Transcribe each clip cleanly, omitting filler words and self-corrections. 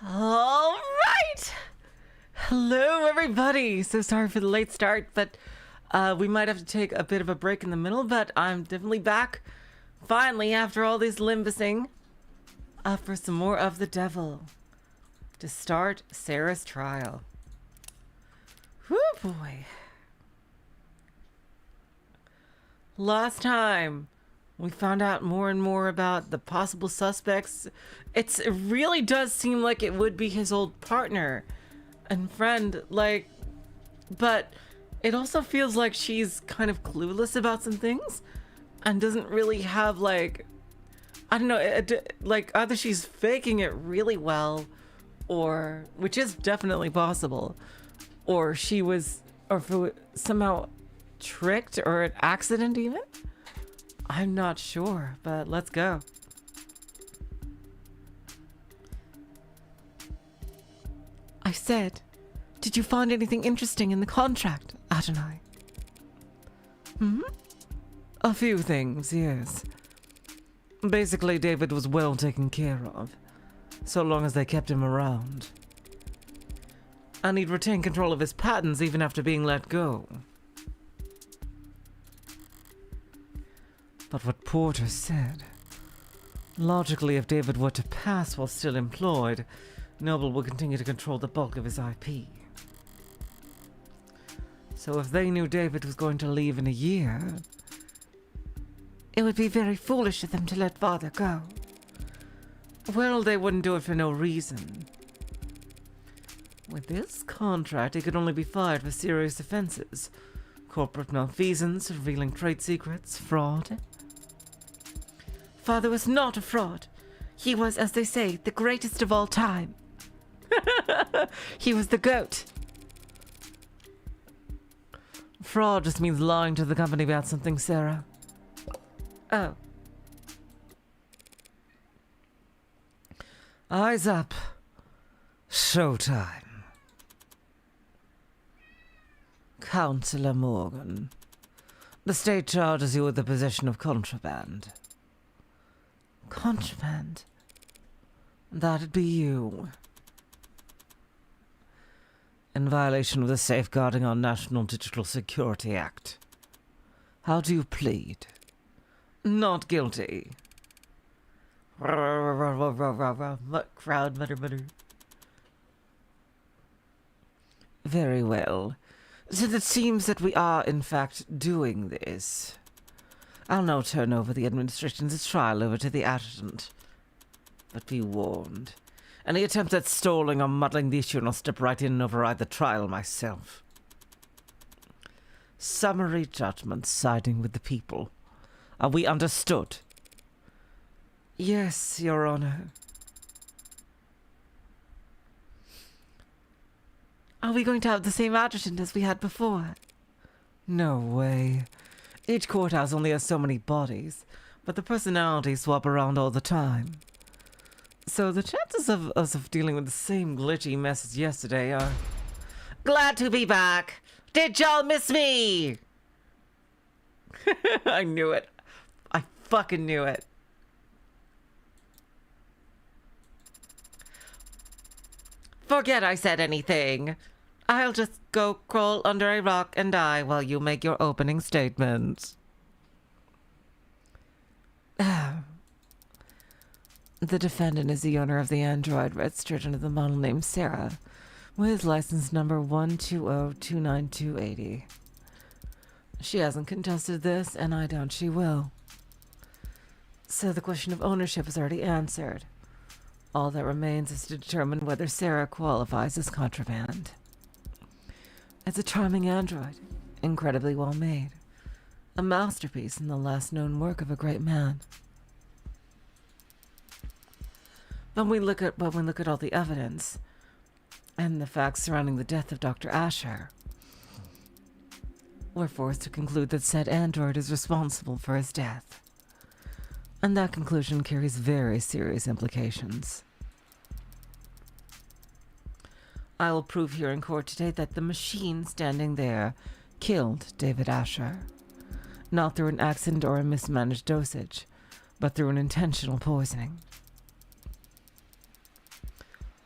All right. Hello, everybody. So sorry for the late start, but we might have to take a bit of a break in the middle, but I'm definitely back, finally, after all this limbusing, for some more of the devil to start Serra's trial. Whoo, boy. Last time, we found out more and more about the possible suspects. It really does seem like it would be his old partner and friend, but it also feels like she's kind of clueless about some things and doesn't really have, I don't know, either she's faking it really well, or, which is definitely possible, or she was, or somehow tricked, or an accident even? I'm not sure, but let's go. I said, did you find anything interesting in the contract, Adonai? A few things, yes. Basically, David was well taken care of, so long as they kept him around. And he'd retain control of his patents even after being let go. But what Porter said, logically, if David were to pass while still employed, Noble would continue to control the bulk of his IP. So if they knew David was going to leave in a year, it would be very foolish of them to let Father go. Well, they wouldn't do it for no reason. With this contract, he could only be fired for serious offenses. Corporate malfeasance, revealing trade secrets, fraud. Father was not a fraud. He was, as they say, the greatest of all time. He was the GOAT. Fraud just means lying to the company about something, Serra. Oh. Eyes up. Showtime. Counselor Morgan, the state charges you with the possession of contraband. Contraband? That'd be you. In violation of the Safeguarding Our National Digital Security Act. How do you plead? Not guilty. Crowd mutter. Very well. Since it seems that we are, in fact, doing this, I'll now turn over the administration's trial over to the adjutant. But be warned, any attempt at stalling or muddling the issue, and I'll step right in and override the trial myself. Summary judgment siding with the people. Are we understood? Yes, Your Honor. Are we going to have the same adjutant as we had before? No way. Each courthouse only has so many bodies, but the personalities swap around all the time. So the chances of us dealing with the same glitchy mess as yesterday are... Glad to be back! Did y'all miss me? I knew it. I fucking knew it. Forget I said anything. I'll just go crawl under a rock and die while you make your opening statement. The defendant is the owner of the android registered under the model name Serra, with license number 1202928. She hasn't contested this, and I doubt she will. So the question of ownership is already answered. All that remains is to determine whether Serra qualifies as contraband. It's a charming android, incredibly well made. A masterpiece and the last known work of a great man. When we look at all the evidence and the facts surrounding the death of Dr. Asher, we're forced to conclude that said android is responsible for his death. And that conclusion carries very serious implications. I will prove here in court today that the machine standing there killed David Asher, not through an accident or a mismanaged dosage, but through an intentional poisoning.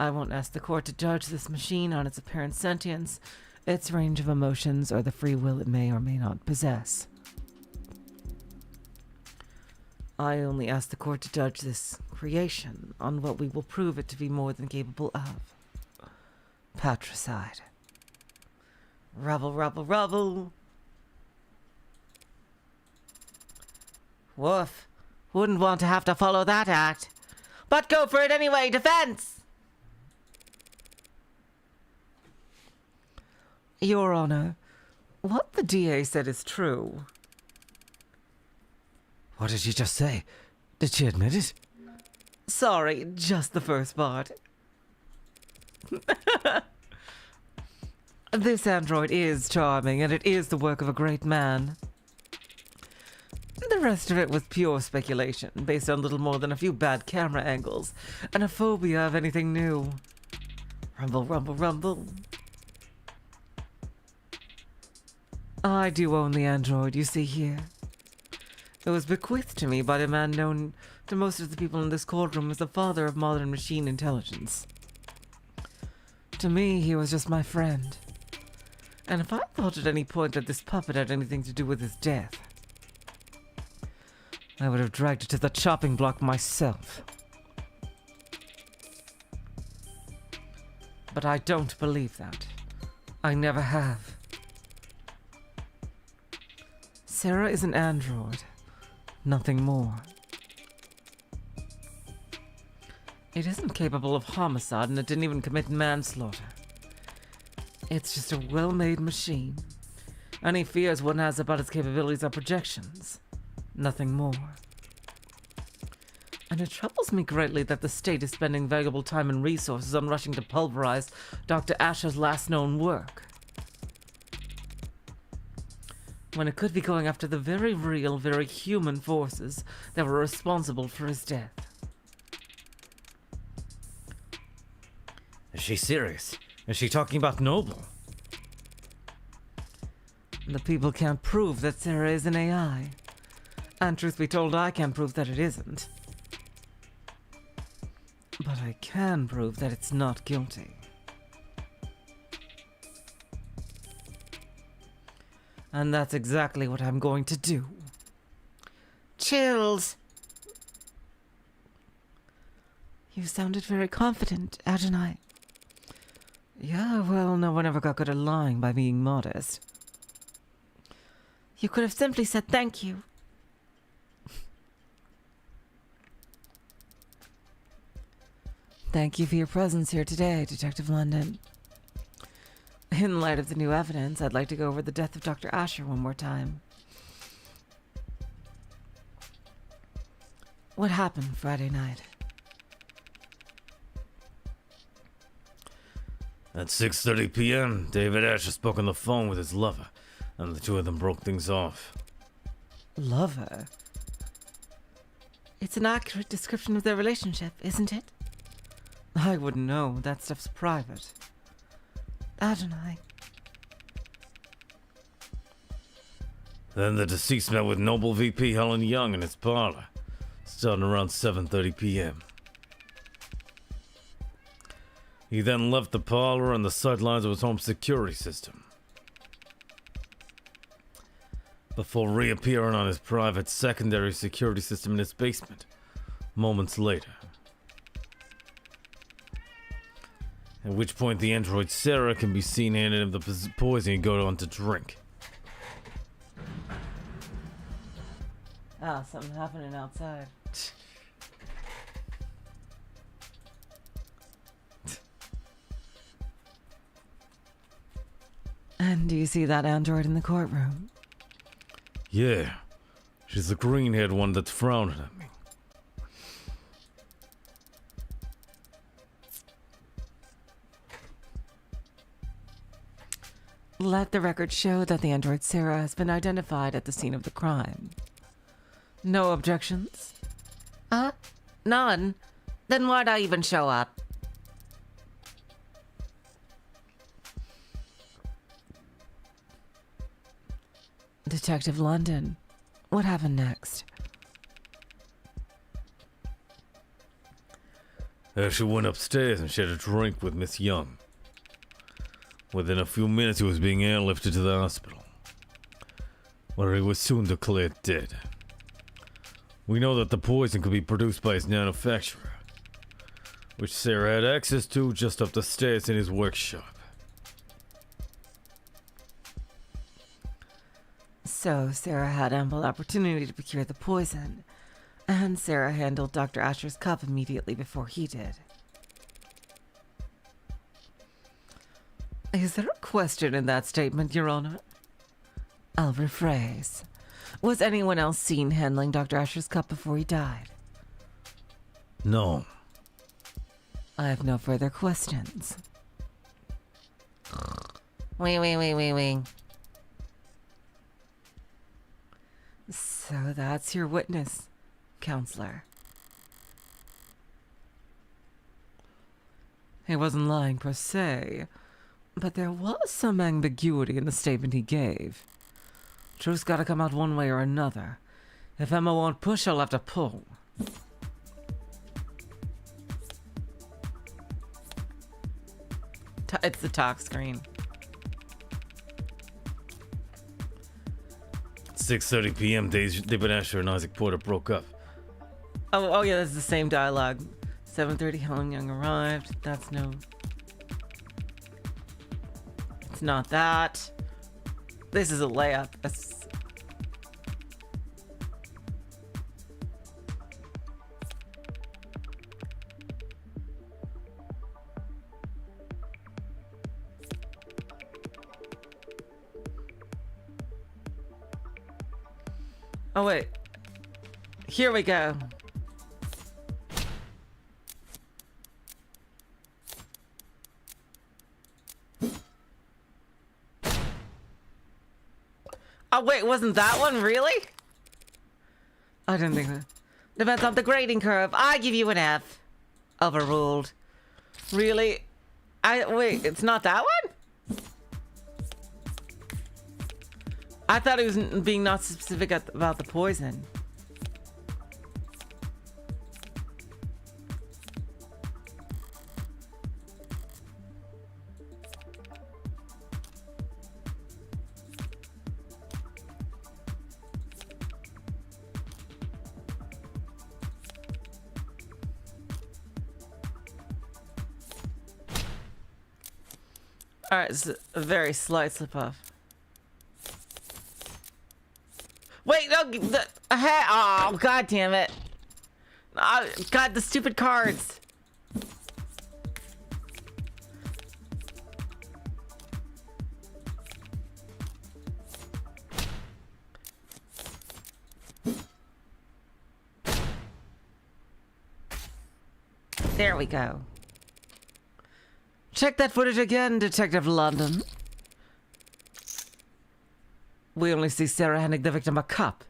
I won't ask the court to judge this machine on its apparent sentience, its range of emotions, or the free will it may or may not possess. I only ask the court to judge this creation on what we will prove it to be more than capable of. Patricide. Rubble, rubble, rubble. Woof. Wouldn't want to have to follow that act. But go for it anyway, defense! Your Honor, what the DA said is true. What did she just say? Did she admit it? Sorry, just the first part. This android is charming, and it is the work of a great man. The rest of it was pure speculation, based on little more than a few bad camera angles, and a phobia of anything new. Rumble, rumble, rumble. I do own the android you see here. It was bequeathed to me by a man known to most of the people in this courtroom as the father of modern machine intelligence. To me, he was just my friend. And if I thought at any point that this puppet had anything to do with his death, I would have dragged it to the chopping block myself. But I don't believe that. I never have. Serra is an android. Nothing more. It isn't capable of homicide, and it didn't even commit manslaughter. It's just a well-made machine. Any fears one has about its capabilities are projections. Nothing more. And it troubles me greatly that the state is spending valuable time and resources on rushing to pulverize Dr. Asher's last known work, when it could be going after the very real, very human forces that were responsible for his death. Is she serious? Is she talking about Noble? The people can't prove that Serra is an AI. And truth be told, I can't prove that it isn't. But I can prove that it's not guilty. And that's exactly what I'm going to do. Chills! You sounded very confident, Adonai. Yeah, well, no one ever got good at lying by being modest. You could have simply said thank you. Thank you for your presence here today, Detective London. In light of the new evidence, I'd like to go over the death of Dr. Asher one more time. What happened Friday night? At 6:30 p.m., David Asher spoke on the phone with his lover, and the two of them broke things off. Lover? It's an accurate description of their relationship, isn't it? I wouldn't know. That stuff's private. Adonai. Then the deceased met with Noble VP Helen Young in his parlor, starting around 7:30 p.m. He then left the parlor on the sidelines of his home security system, before reappearing on his private secondary security system in his basement moments later. At which point the android Serra can be seen handing him the poison he go on to drink. Ah, something happening outside. And do you see that android in the courtroom? Yeah, she's the green-haired one that's frowning at me. Let the record show that the android Serra has been identified at the scene of the crime. No objections? None? Then why'd I even show up? Detective London, what happened next? She went upstairs and she had a drink with Miss Young. Within a few minutes, he was being airlifted to the hospital, where he was soon declared dead. We know that the poison could be produced by his manufacturer, which Serra had access to just up the stairs in his workshop. So Serra had ample opportunity to procure the poison, and Serra handled Dr. Asher's cup immediately before he did. Is there a question in that statement, Your Honor? I'll rephrase. Was anyone else seen handling Dr. Asher's cup before he died? No. I have no further questions. Wing. So that's your witness, counselor. He wasn't lying per se, but there was some ambiguity in the statement he gave. Truth's gotta come out one way or another. If Emma won't push, I'll have to pull. It's the talk screen. 6:30 p.m. David Asher and Isaac Porter broke up. Oh yeah, that's the same dialogue. 7:30, Helen Young arrived. That's no... It's not that. This is a layup. Oh wait. Here we go. Oh wait, wasn't that one really? I didn't think that. Depends on the grading curve. I give you an F. Overruled. Really? Wait, it's not that one? I thought he was being not specific about the poison. Alright, it's a very slight slip off. Wait, no, oh, god damn it. Oh, god, the stupid cards. There we go. Check that footage again, Detective London. We only see Serra handing the victim a cup.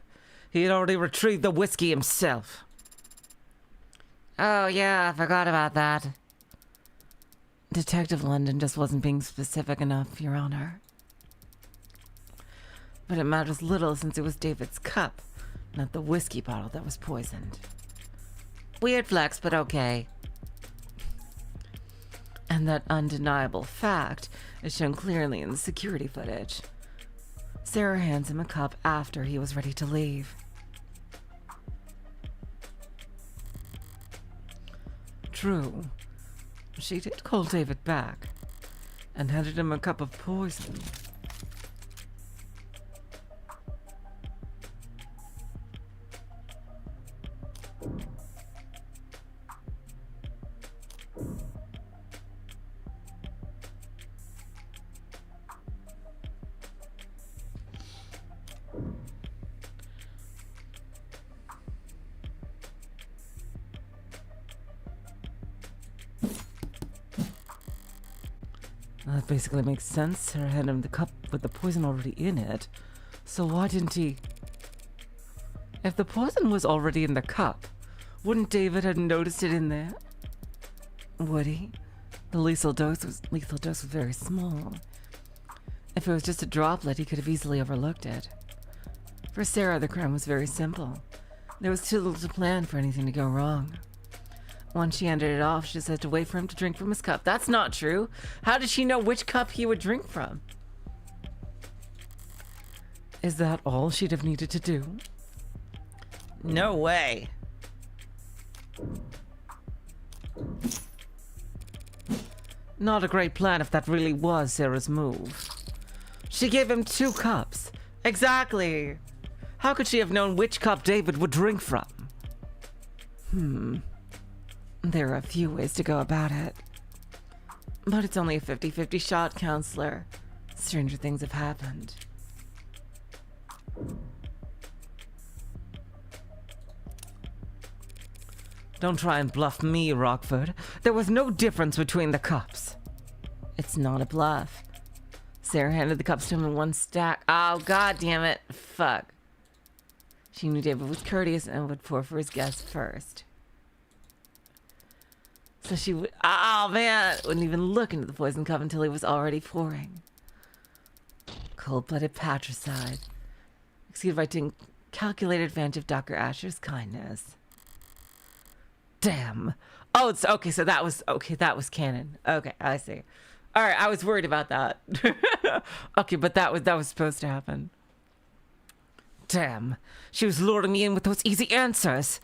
He had already retrieved the whiskey himself. Oh, yeah, I forgot about that. Detective London just wasn't being specific enough, Your Honor. But it matters little since it was David's cup, not the whiskey bottle that was poisoned. Weird flex, but okay. And that undeniable fact is shown clearly in the security footage. Serra hands him a cup after he was ready to leave. True, she did call David back and handed him a cup of poison. That basically makes sense. Serra handed him the cup with the poison already in it. So why didn't he... If the poison was already in the cup, wouldn't David have noticed it in there? Would he? The lethal dose was very small. If it was just a droplet, he could have easily overlooked it. For Serra, the crime was very simple. There was too little to plan for anything to go wrong. Once she ended it off, she just had to wait for him to drink from his cup. That's not true. How did she know which cup he would drink from? Is that all she'd have needed to do? No way. Not a great plan if that really was Sarah's move. She gave him 2 cups. Exactly. How could she have known which cup David would drink from? There are a few ways to go about it. But it's only a 50-50 shot, counselor. Stranger things have happened. Don't try and bluff me, Rockford. There was no difference between the cups. It's not a bluff. Sarah handed the cups to him in one stack. Oh, god damn it. Fuck. She knew David was courteous and would pour for his guests first. So she would... Oh, man. Wouldn't even look into the poison cup until he was already pouring. Cold-blooded patricide. Exceeded by taking calculated advantage of Dr. Asher's kindness. Damn. Oh, it's okay. So that was canon. Okay, I see. All right, I was worried about that. Okay, but that was supposed to happen. Damn. She was luring me in with those easy answers,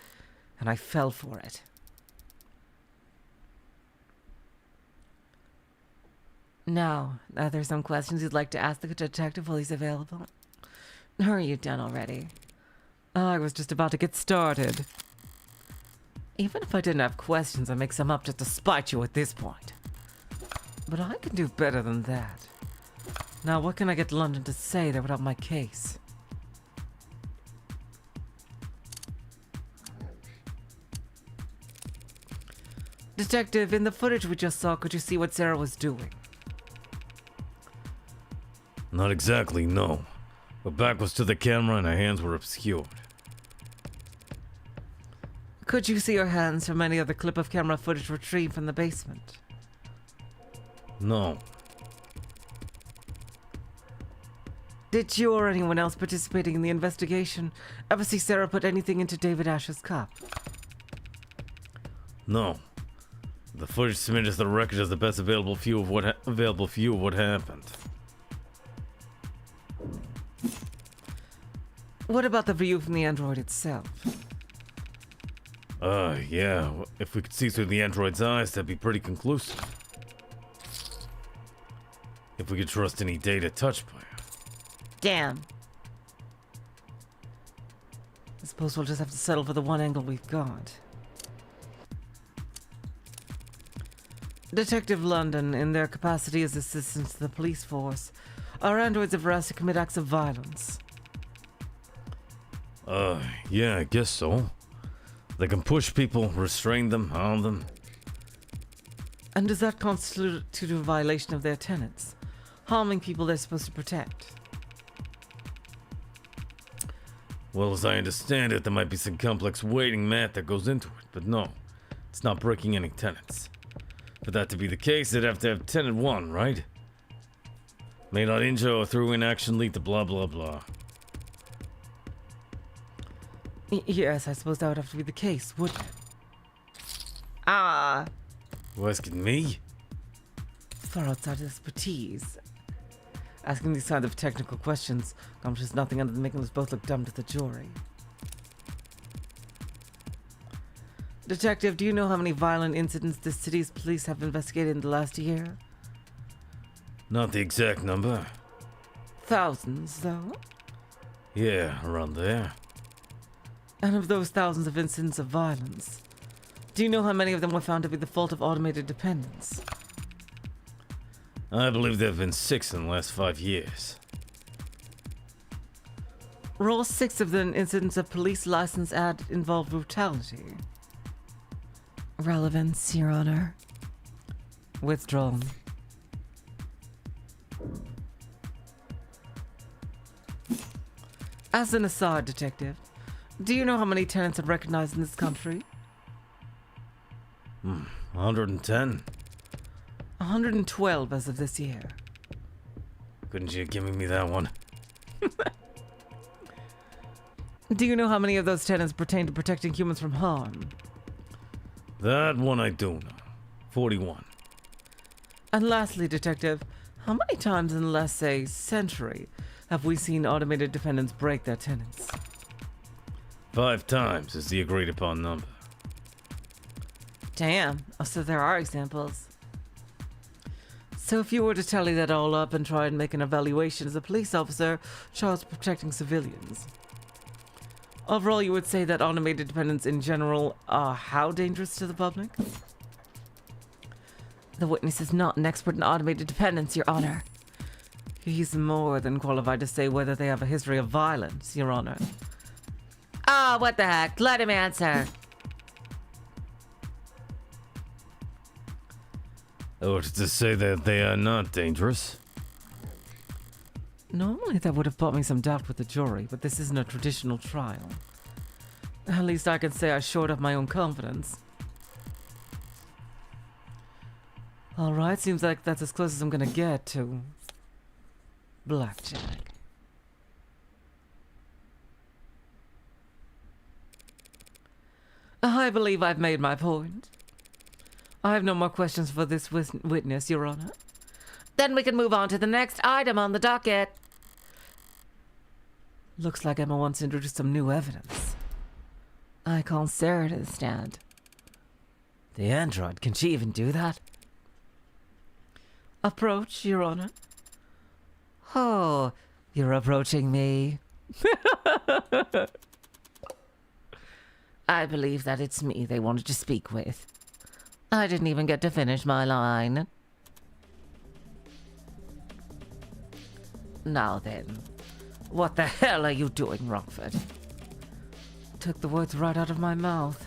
and I fell for it. Now, are there some questions you'd like to ask the detective while he's available? Or are you done already? I was just about to get started. Even if I didn't have questions, I'd make some up just to spite you at this point. But I can do better than that. Now, what can I get London to say that would help my case? Detective, in the footage we just saw, could you see what Sarah was doing? Not exactly, no. Her back was to the camera and her hands were obscured. Could you see her hands from any other clip of camera footage retrieved from the basement? No. Did you or anyone else participating in the investigation ever see Sarah put anything into David Asher's cup? No. The footage submitted to the record is the best available view of what happened. What about the view from the android itself? Yeah. If we could see through the android's eyes, that'd be pretty conclusive. If we could trust any data touched by her. Damn. I suppose we'll just have to settle for the one angle we've got. Detective London, in their capacity as assistants to the police force, our androids have asked to commit acts of violence. Yeah, I guess so. They can push people, restrain them, harm them. And does that constitute a violation of their tenets? Harming people they're supposed to protect? Well, as I understand it, there might be some complex weighting math that goes into it, but no, it's not breaking any tenets. For that to be the case, they'd have to have tenet 1, right? May not injure or through inaction lead to blah blah blah. Yes, I suppose that would have to be the case, wouldn't it? You asking me? Far outside expertise. Asking these kinds of technical questions accomplishes nothing other than making us both look dumb to the jury. Detective, do you know how many violent incidents the city's police have investigated in the last year? Not the exact number. Thousands, though. Yeah, around there. And of those thousands of incidents of violence, do you know how many of them were found to be the fault of automated dependence? I believe there have been 6 in the last 5 years. Were all 6 of the incidents of police license ad involved brutality? Relevance, Your Honor. Withdrawn. As an aside, Detective, do you know how many tenants are recognized in this country? 110. 112 as of this year. Couldn't you give me that one? Do you know how many of those tenants pertain to protecting humans from harm? That one I do know. 41. And lastly, Detective, how many times in the last, say, century have we seen automated defendants break their tenets? 5 times is the agreed upon number. Damn. Oh, so there are examples. So if you were to tally that all up and try and make an evaluation as a police officer charged with protecting civilians, overall you would say that automated defendants in general are how dangerous to the public? The witness is not an expert in automated defendants, Your Honor. He's more than qualified to say whether they have a history of violence, Your Honor. Ah, what the heck? Let him answer. Or to say that they are not dangerous. Normally that would have brought me some doubt with the jury, but this isn't a traditional trial. At least I can say I shored up my own confidence. Alright, seems like that's as close as I'm gonna get to blackjack. I believe I've made my point. I have no more questions for this witness, Your Honor. Then we can move on to the next item on the docket. Looks like Emma wants to introduce some new evidence. I call Serra to the stand. The android, can she even do that? Approach, Your Honor. Oh, you're approaching me. I believe that it's me they wanted to speak with. I didn't even get to finish my line. Now then, what the hell are you doing, Rockford? Took the words right out of my mouth.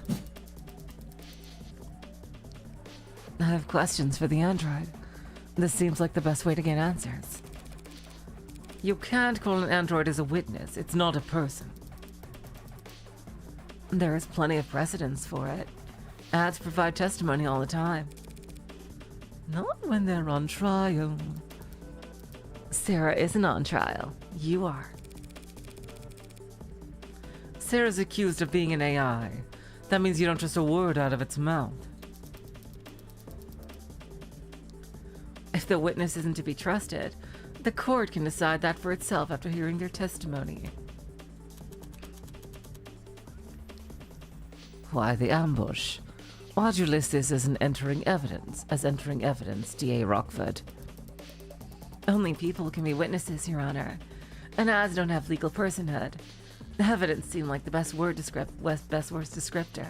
I have questions for the android. This seems like the best way to get answers. You can't call an android as a witness. It's not a person. There is plenty of precedence for it. Ads provide testimony all the time. Not when they're on trial. Serra isn't on trial. You are. Serra's accused of being an AI. That means you don't trust a word out of its mouth. If the witness isn't to be trusted, the court can decide that for itself after hearing their testimony. Why the ambush? Why'd you list this as entering evidence, D.A. Rockford? Only people can be witnesses, Your Honor, and ads don't have legal personhood. The evidence seemed like the best word descriptor.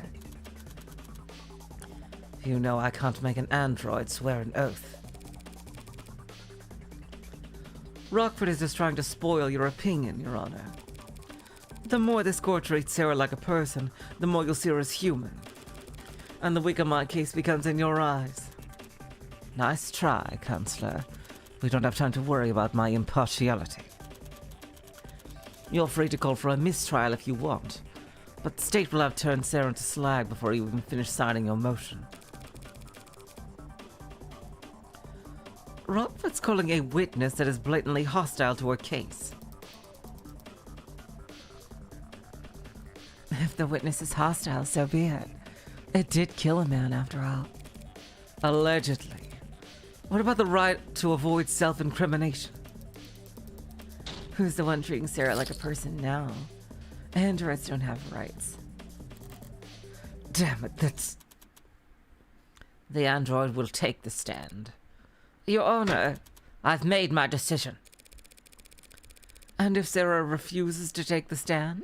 You know I can't make an android swear an oath. Rockford is just trying to spoil your opinion, Your Honor. The more this court treats Serra like a person, the more you'll see her as human. And the weaker my case becomes in your eyes. Nice try, Counselor. We don't have time to worry about my impartiality. You're free to call for a mistrial if you want, but the state will have turned Serra into slag before you even finish signing your motion. Rockford's calling a witness that is blatantly hostile to her case. If the witness is hostile, so be it. It did kill a man, after all. Allegedly. What about the right to avoid self-incrimination? Who's the one treating Serra like a person now? Androids don't have rights. Damn it, that's... The android will take the stand. Your Honor, I've made my decision. And if Serra refuses to take the stand,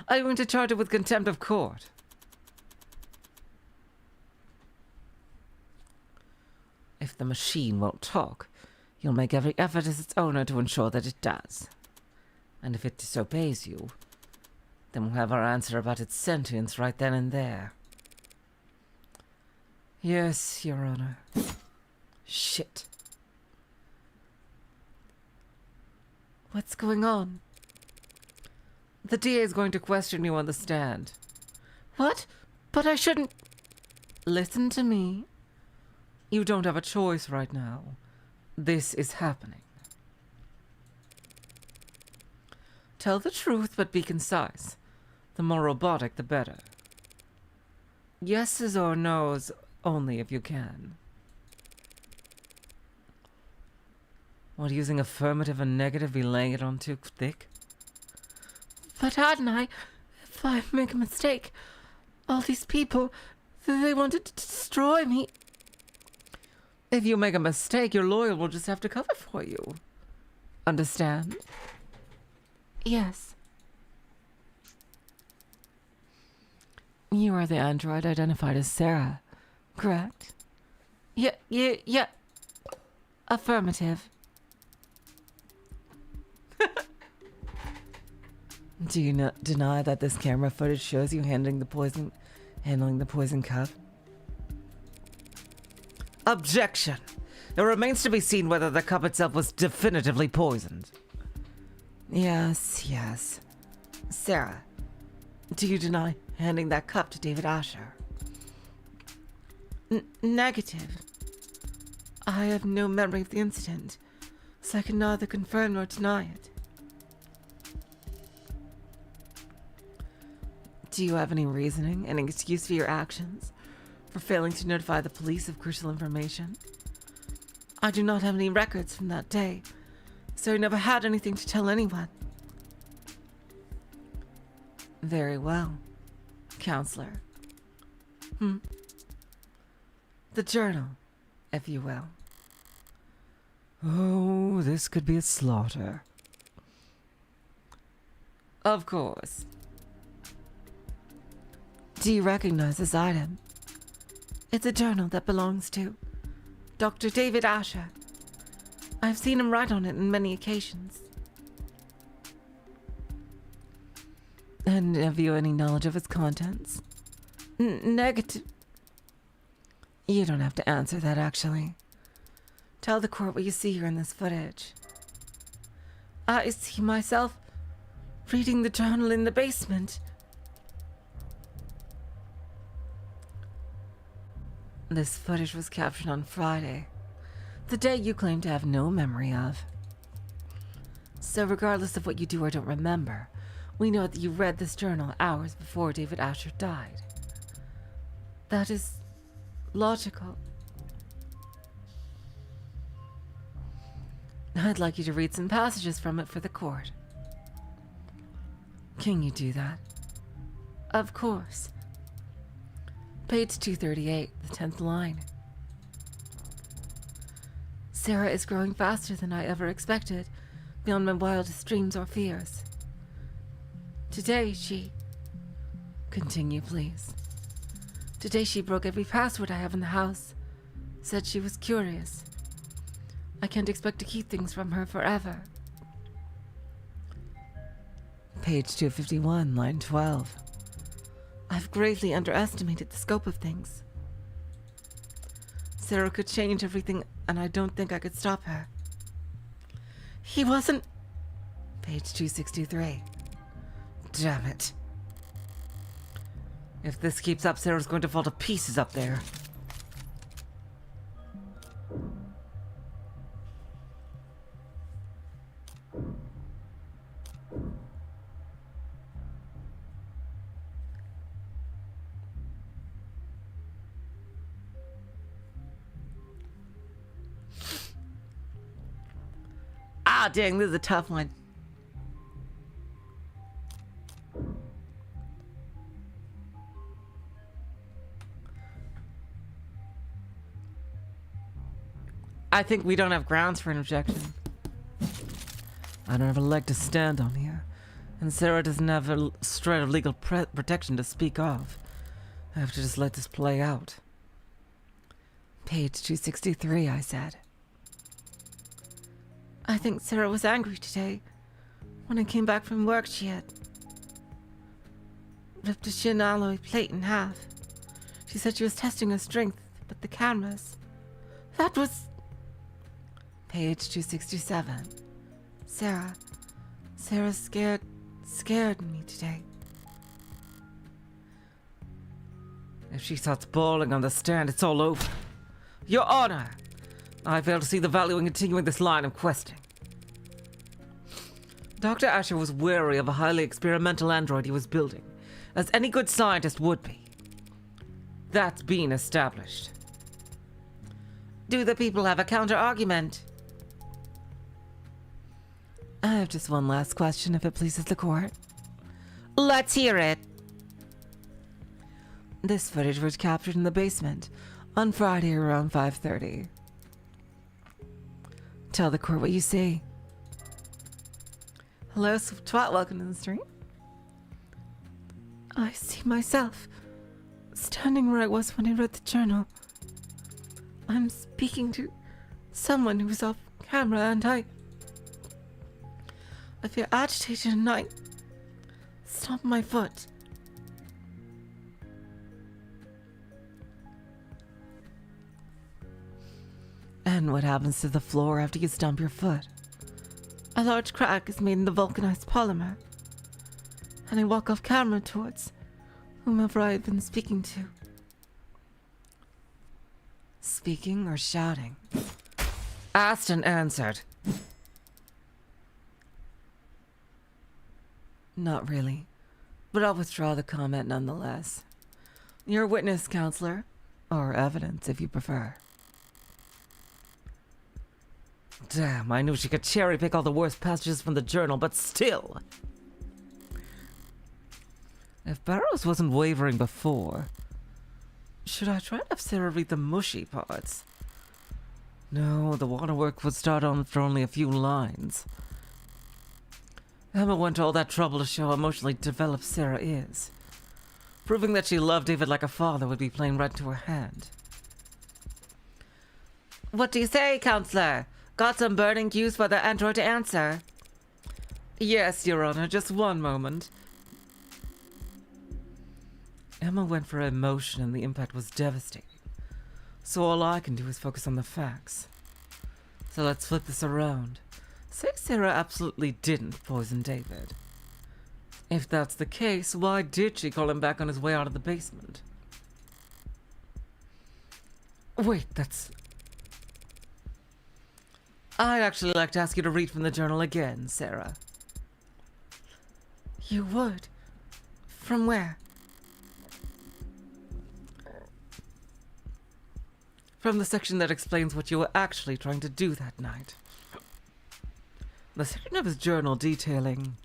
I'm going to charge her with contempt of court. If the machine won't talk, you'll make every effort as its owner to ensure that it does. And if it disobeys you, then we'll have our answer about its sentience right then and there. Yes, Your Honor. Shit. What's going on? The DA is going to question you on the stand. What? But I shouldn't... Listen to me. You don't have a choice right now. This is happening. Tell the truth, but be concise. The more robotic, the better. Yeses or nos only if you can. What, using affirmative and negative, be laying it on too thick? But hadn't I? If I make a mistake, all these people, they wanted to destroy me. If you make a mistake, your lawyer will just have to cover for you. Understand? Yes. You are the android identified as Serra, correct? Yeah. Affirmative. Do you not deny that this camera footage shows you handling the poison cup? Objection! It remains to be seen whether the cup itself was definitively poisoned. Yes. Serra, do you deny handing that cup to David Asher? Negative. I have no memory of the incident, so I can neither confirm nor deny it. Do you have any reasoning, any excuse for your actions, for failing to notify the police of crucial information? I do not have any records from that day, so I never had anything to tell anyone. Very well, counselor. The journal, if you will. Oh, this could be a slaughter. Of course. Do you recognize this item? It's a journal that belongs to Dr. David Asher. I've seen him write on it on many occasions. And have you any knowledge of its contents? Negative. You don't have to answer that, actually. Tell the court what you see here in this footage. I see myself reading the journal in the basement. This footage was captured on Friday, the day you claim to have no memory of. So regardless of what you do or don't remember, we know that you read this journal hours before David Asher died. That is logical. I'd like you to read some passages from it for the court. Can you do that? Of course. Page 238, the 10th line. Serra is growing faster than I ever expected, beyond my wildest dreams or fears. Today she... Continue, please. Today she broke every password I have in the house. Said she was curious. I can't expect to keep things from her forever. Page 251, line 12. I've gravely underestimated the scope of things. Serra could change everything, and I don't think I could stop her. He wasn't... Page 263. Damn it. If this keeps up, Sarah's going to fall to pieces up there. Ah, dang, this is a tough one. I think we don't have grounds for an objection. I don't have a leg to stand on here, and Serra doesn't have a shred of legal protection to speak of. I have to just let this play out. Page 263, I said. I think Serra was angry today. When I came back from work, she had ripped a shin alloy plate in half. She said she was testing her strength, but the cameras... That was... Page 267. Serra scared me today. If she starts bawling on the stand, it's all over. Your Honor, I fail to see the value in continuing this line of questioning. Dr. Asher was wary of a highly experimental android he was building, as any good scientist would be. That's been established. Do the people have a counter-argument? I have just one last question, if it pleases the court. Let's hear it. This footage was captured in the basement on Friday around 5:30. Tell the court what you see. Hello, Twat. Welcome to the stream. I see myself standing where I was when I wrote the journal. I'm speaking to someone who was off camera, and I feel agitated and I stomp my foot. And what happens to the floor after you stomp your foot? A large crack is made in the vulcanized polymer, and I walk off camera towards whomever I had been speaking to. Speaking or shouting? Asked and answered. Not really, but I'll withdraw the comment nonetheless. You're a witness, counselor, or evidence if you prefer. Damn, I knew she could cherry pick all the worst passages from the journal, but still. If Barrows wasn't wavering before, should I try to have Sarah read the mushy parts? No, the waterwork would start on for only a few lines. Emma went to all that trouble to show how emotionally developed Sarah is. Proving that she loved David like a father would be playing right into her hand. What do you say, counselor? Got some burning cues for the android to answer? Yes, Your Honor, just one moment. Emma went for emotion and the impact was devastating. So all I can do is focus on the facts. So let's flip this around. Say Sarah absolutely didn't poison David. If that's the case, why did she call him back on his way out of the basement? Wait, that's... I'd actually like to ask you to read from the journal again, Sarah. You would? From where? From the section that explains what you were actually trying to do that night. The section of his journal detailing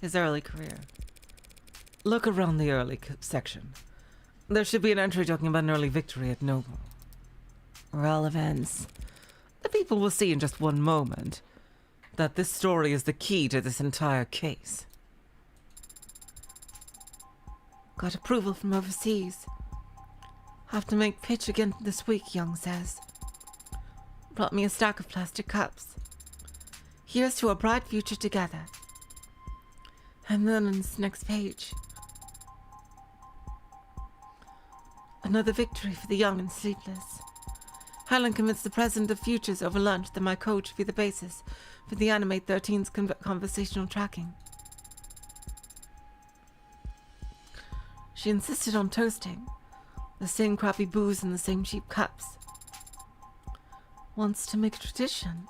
his early career. Look around the early section. There should be an entry talking about an early victory at Noble. Relevance. The people will see in just one moment that this story is the key to this entire case. Got approval from overseas. Have to make pitch again this week, Young says. Brought me a stack of plastic cups. Here's to a bright future together. And then on this next page, another victory for the young and sleepless. Helen convinced the president of Futures over lunch that my code should be the basis for the Animate 13's conversational tracking. She insisted on toasting. The same crappy booze in the same cheap cups. Wants to make a tradition.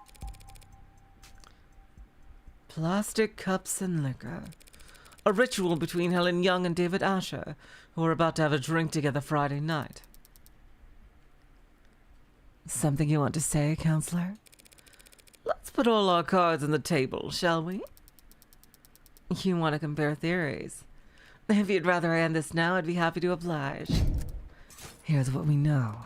Plastic cups and liquor. A ritual between Helen Young and David Asher, who were about to have a drink together Friday night. Something you want to say, counselor? Let's put all our cards on the table, shall we? You want to compare theories? If you'd rather I end this now, I'd be happy to oblige. Here's what we know.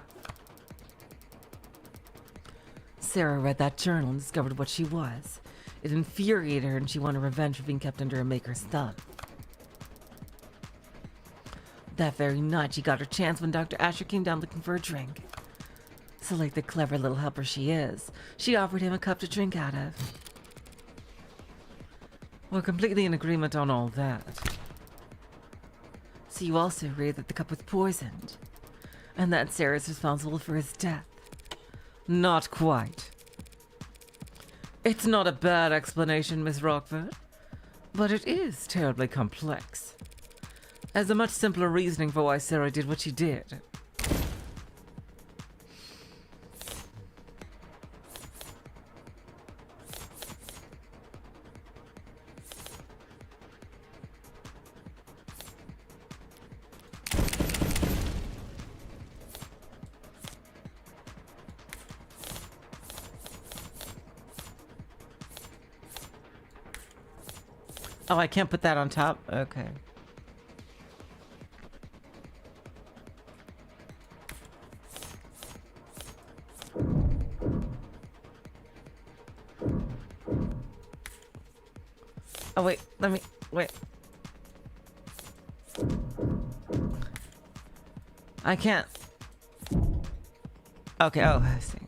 Sarah read that journal and discovered what she was. It infuriated her and she wanted revenge for being kept under her maker's thumb. That very night, she got her chance when Dr. Asher came down looking for a drink. So like the clever little helper she is, she offered him a cup to drink out of. We're completely in agreement on all that. So you also agree that the cup was poisoned, and that Sarah's responsible for his death. Not quite. It's not a bad explanation, Miss Rockford, but it is terribly complex. There's a much simpler reasoning for why Sarah did what she did. Oh, I can't put that on top? Okay. Oh, wait. Wait. I can't. Okay, oh, I see.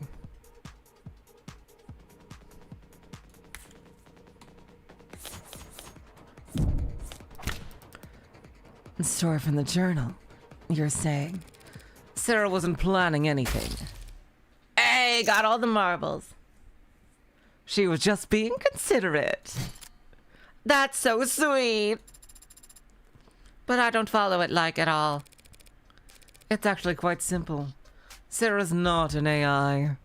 Story from the journal, you're saying? Sarah wasn't planning anything. Hey, got all the marbles. She was just being considerate. That's so sweet. But I don't follow it like at all. It's actually quite simple. Sarah's not an AI.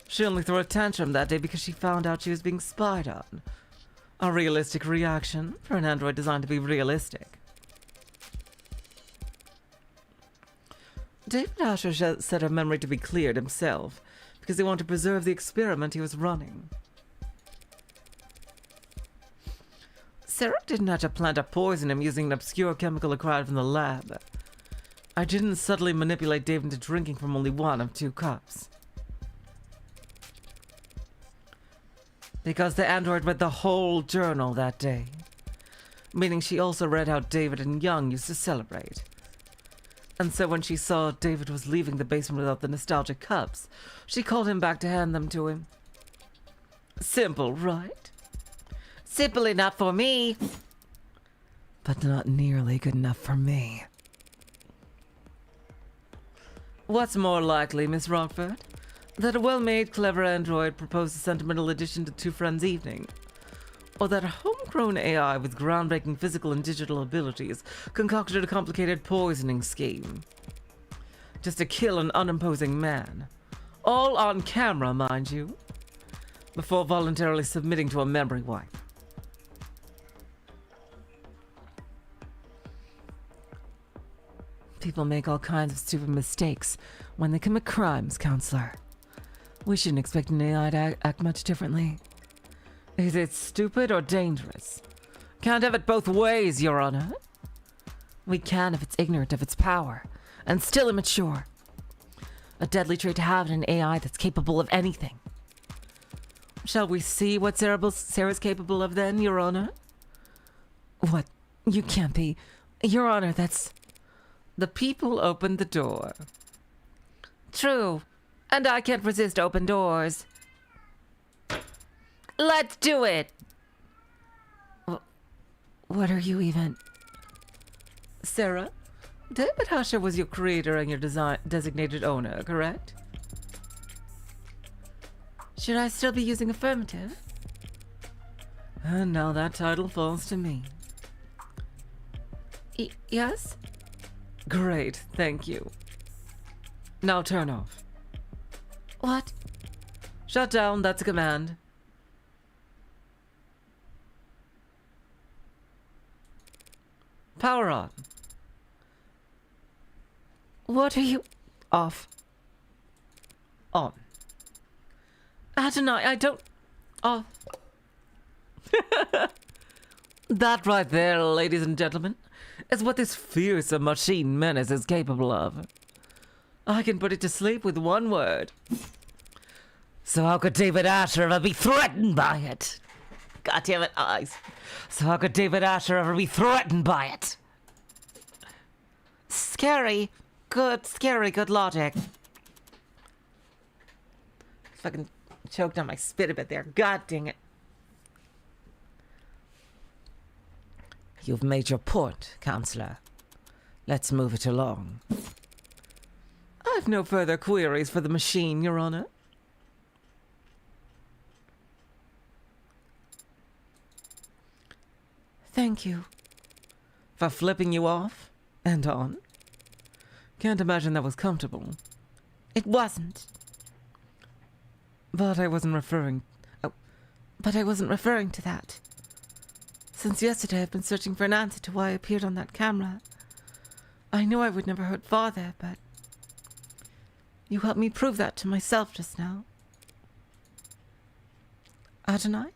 She only threw a tantrum that day because she found out she was being spied on. A realistic reaction for an android designed to be realistic. David Asher said her memory to be cleared himself because he wanted to preserve the experiment he was running. Serra didn't have to plan to poison him using an obscure chemical acquired from the lab. I didn't subtly manipulate Dave into drinking from only one of 2 cups. Because the android read the whole journal that day. Meaning she also read how David and Young used to celebrate. And so when she saw David was leaving the basement without the nostalgic cups, she called him back to hand them to him. Simple, right? Simple enough for me. But not nearly good enough for me. What's more likely, Miss Rockford? That a well-made, clever android proposed a sentimental addition to 2 friends' evening? Or that a homegrown AI with groundbreaking physical and digital abilities concocted a complicated poisoning scheme? Just to kill an unimposing man. All on camera, mind you. Before voluntarily submitting to a memory wipe. People make all kinds of stupid mistakes when they commit crimes, Counselor. We shouldn't expect an AI to act much differently. Is it stupid or dangerous? Can't have it both ways, Your Honor. We can if it's ignorant of its power, and still immature. A deadly trait to have in an AI that's capable of anything. Shall we see what Sarah's capable of then, Your Honor? What? You can't be. Your Honor, that's... The people opened the door. True. And I can't resist open doors. Let's do it! What are you even... Serra, David Husher was your creator and your designated owner, correct? Should I still be using affirmative? And now that title falls to me. Yes? Great, thank you. Now turn off. What? Shut down, that's a command. Power on. What are you... Off. On. Adonai, I don't... Off. That right there, ladies and gentlemen, is what this fearsome machine menace is capable of. I can put it to sleep with one word. So how could David Asher ever be threatened by it? God damn it, eyes. So how could David Asher ever be threatened by it? Scary good logic. Fucking choked on my spit a bit there. God dang it. You've made your point, Counselor. Let's move it along. I've no further queries for the machine, Your Honor. Thank you. For flipping you off and on. Can't imagine that was comfortable. It wasn't. But I wasn't referring to that. Since yesterday I've been searching for an answer to why I appeared on that camera. I knew I would never hurt Father, but you helped me prove that to myself just now. Adonai?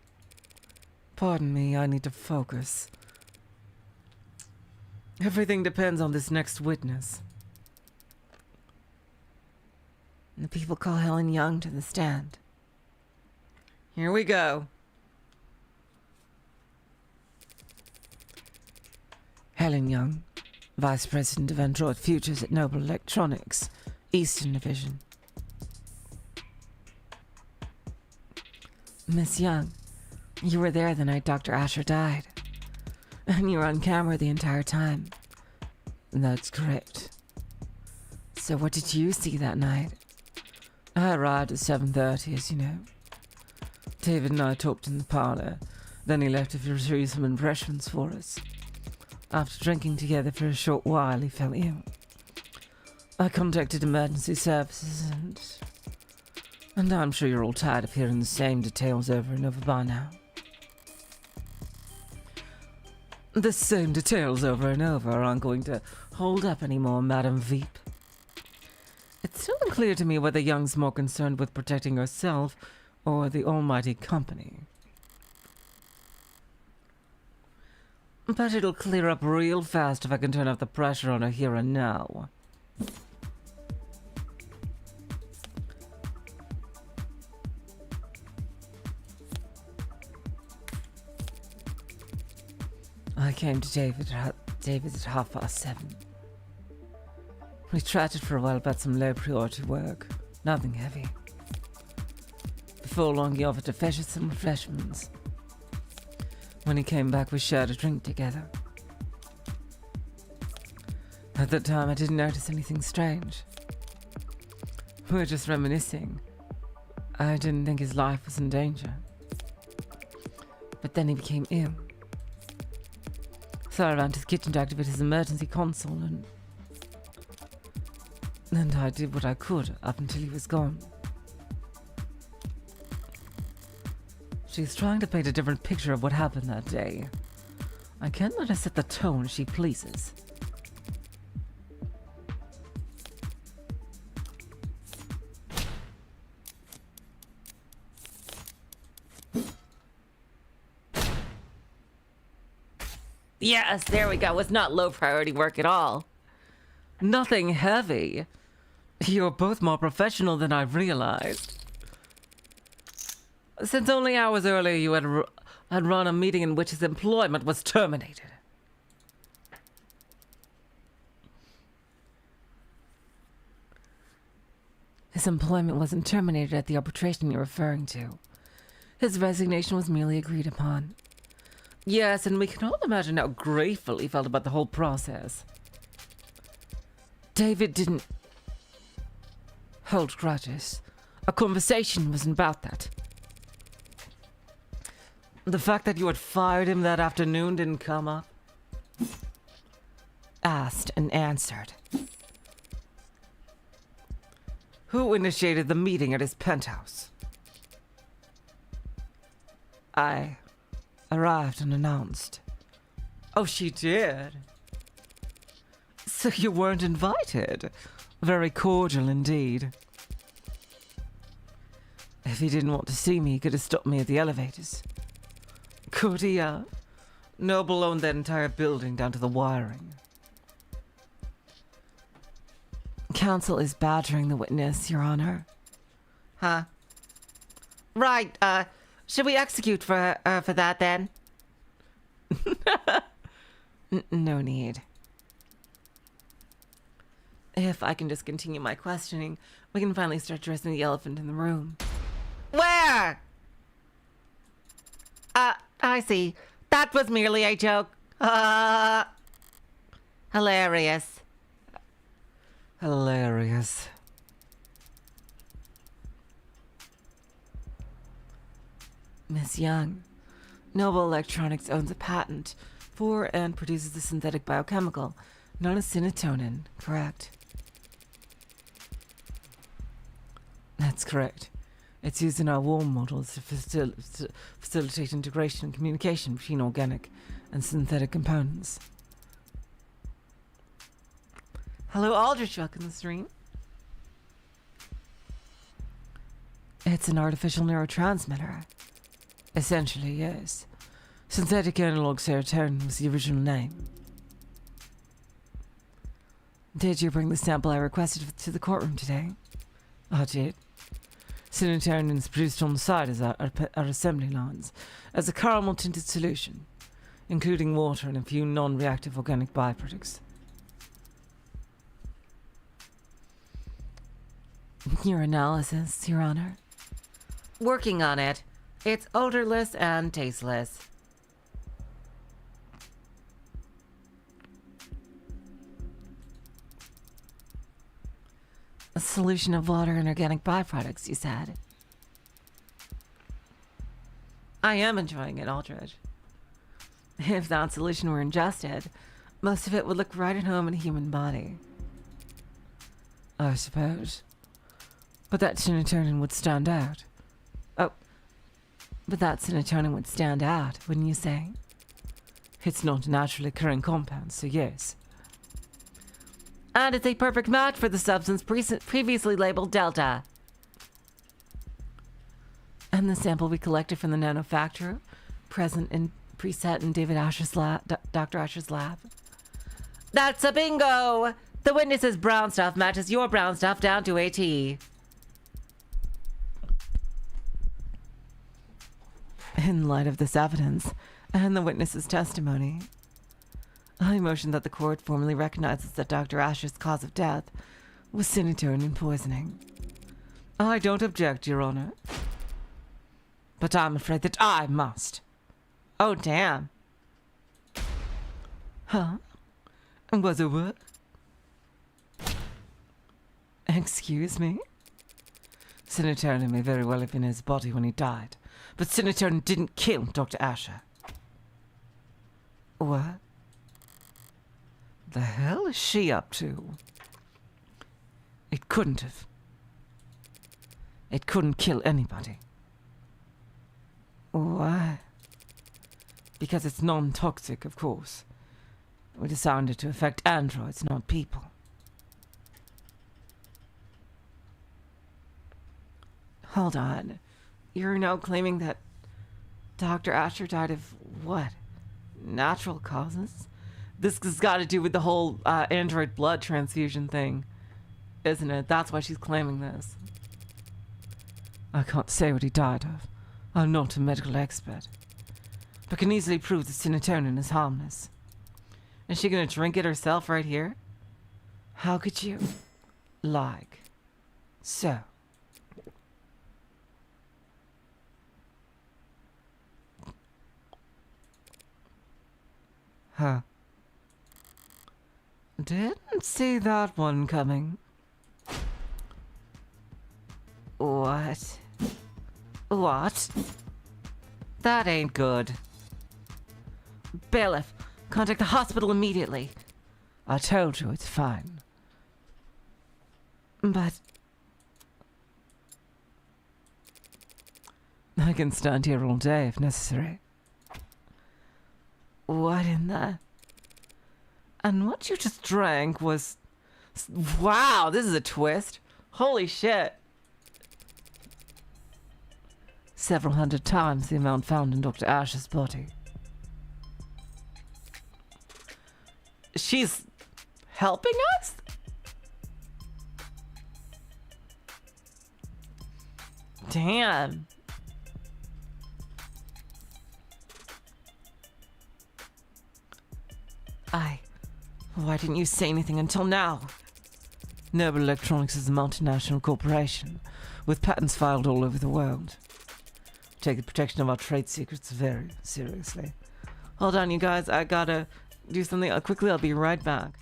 Pardon me, I need to focus. Everything depends on this next witness. The people call Helen Young to the stand. Here we go. Helen Young, Vice President of Android Futures at Noble Electronics, Eastern Division. Miss Young, you were there the night Dr. Asher died. And you were on camera the entire time. That's correct. So what did you see that night? I arrived at 7:30, as you know. David and I talked in the parlor. Then he left to retrieve some impressions for us. After drinking together for a short while, he fell ill. I contacted emergency services and I'm sure you're all tired of hearing the same details over and over by now. The same details over and over aren't going to hold up anymore, Madam Veep. It's still unclear to me whether Young's more concerned with protecting herself or the almighty company. But it'll clear up real fast if I can turn up the pressure on her here and now. I came to David's at 7:30. We chatted for a while about some low priority work, nothing heavy. Before long, he offered to fetch us some refreshments. When he came back, we shared a drink together. At that time, I didn't notice anything strange. We were just reminiscing. I didn't think his life was in danger. But then he became ill. So I ran to the kitchen to activate his emergency console and I did what I could up until he was gone. She's trying to paint a different picture of what happened that day. I can't let her set the tone she pleases. Yes, there we go. It's not low priority work at all. Nothing heavy. You're both more professional than I realized. Since only hours earlier you had run a meeting in which his employment was terminated. His employment wasn't terminated at the arbitration you're referring to. His resignation was merely agreed upon. Yes, and we can all imagine how grateful he felt about the whole process. David didn't hold grudges. A conversation wasn't about that. The fact that you had fired him that afternoon didn't come up. Asked and answered. Who initiated the meeting at his penthouse? I arrived unannounced. Oh, she did? So you weren't invited? Very cordial indeed. If he didn't want to see me, he could have stopped me at the elevators. Could he, Noble owned that entire building down to the wiring. Counsel is badgering the witness, Your Honor. Huh? Right, should we execute for that then? No need. If I can just continue my questioning, we can finally start addressing the elephant in the room. Where? I see. That was merely a joke. Hilarious. Hilarious. Miss Young, Noble Electronics owns a patent for and produces a synthetic biochemical known as synatonin, correct? That's correct. It's used in our warm models to facilitate integration and communication between organic and synthetic components. Hello, Aldrich. Welcome to the stream. It's an artificial neurotransmitter. Essentially, yes. Synthetic analog serotonin was the original name. Did you bring the sample I requested to the courtroom today? I did. Serotonin is produced on the side as our assembly lines as a caramel-tinted solution, including water and a few non-reactive organic byproducts. Your analysis, Your Honor? Working on it. It's odorless and tasteless. A solution of water and organic byproducts, you said. I am enjoying it, Aldridge. If that solution were ingested, most of it would look right at home in a human body. I suppose. But that serotonin would stand out. Oh, but that serotonin would stand out, wouldn't you say? It's not a naturally occurring compound, so yes. And it's a perfect match for the substance previously labeled Delta. And the sample we collected from the nanofactory, present in preset in Dr. Asher's lab. That's a bingo! The witness's brown stuff matches your brown stuff down to a T. In light of this evidence and the witness's testimony, I motion that the court formally recognizes that Dr. Asher's cause of death was serotonin poisoning. I don't object, Your Honor. But I'm afraid that I must. Oh, damn. Huh? Was it what? Excuse me? Serotonin may very well have been in his body when he died, but serotonin didn't kill Dr. Asher. What? The hell is she up to? It couldn't have. It couldn't kill anybody. Why? Because it's non-toxic, of course. We designed it to affect androids, not people. Hold on. You're now claiming that Dr. Asher died of what? Natural causes? This has got to do with the whole android blood transfusion thing, isn't it? That's why she's claiming this. I can't say what he died of. I'm not a medical expert. But can easily prove that serotonin is harmless. Is she going to drink it herself right here? How could you? Like so. Huh. Didn't see that one coming. What? What? That ain't good. Bailiff, contact the hospital immediately. I told you it's fine. But I can stand here all day if necessary. what in the... And what you just drank was... Wow, this is a twist. Holy shit. Several hundred times the amount found in Dr. Asher's body. She's helping us? Damn. Why didn't you say anything until now? Noble Electronics is a multinational corporation with patents filed all over the world. We take the protection of our trade secrets very seriously. Hold on, you guys. I gotta do something quickly. I'll be right back.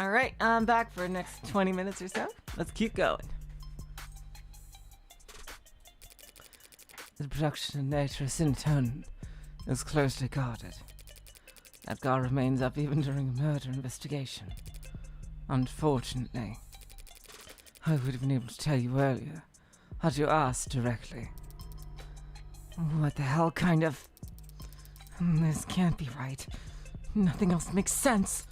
All right, I'm back for the next 20 minutes or so. Let's keep going. The production and nature of serotonin is closely guarded. That guard remains up even during a murder investigation. Unfortunately, I would have been able to tell you earlier, had you asked directly. What the hell kind of... This can't be right. Nothing else makes sense.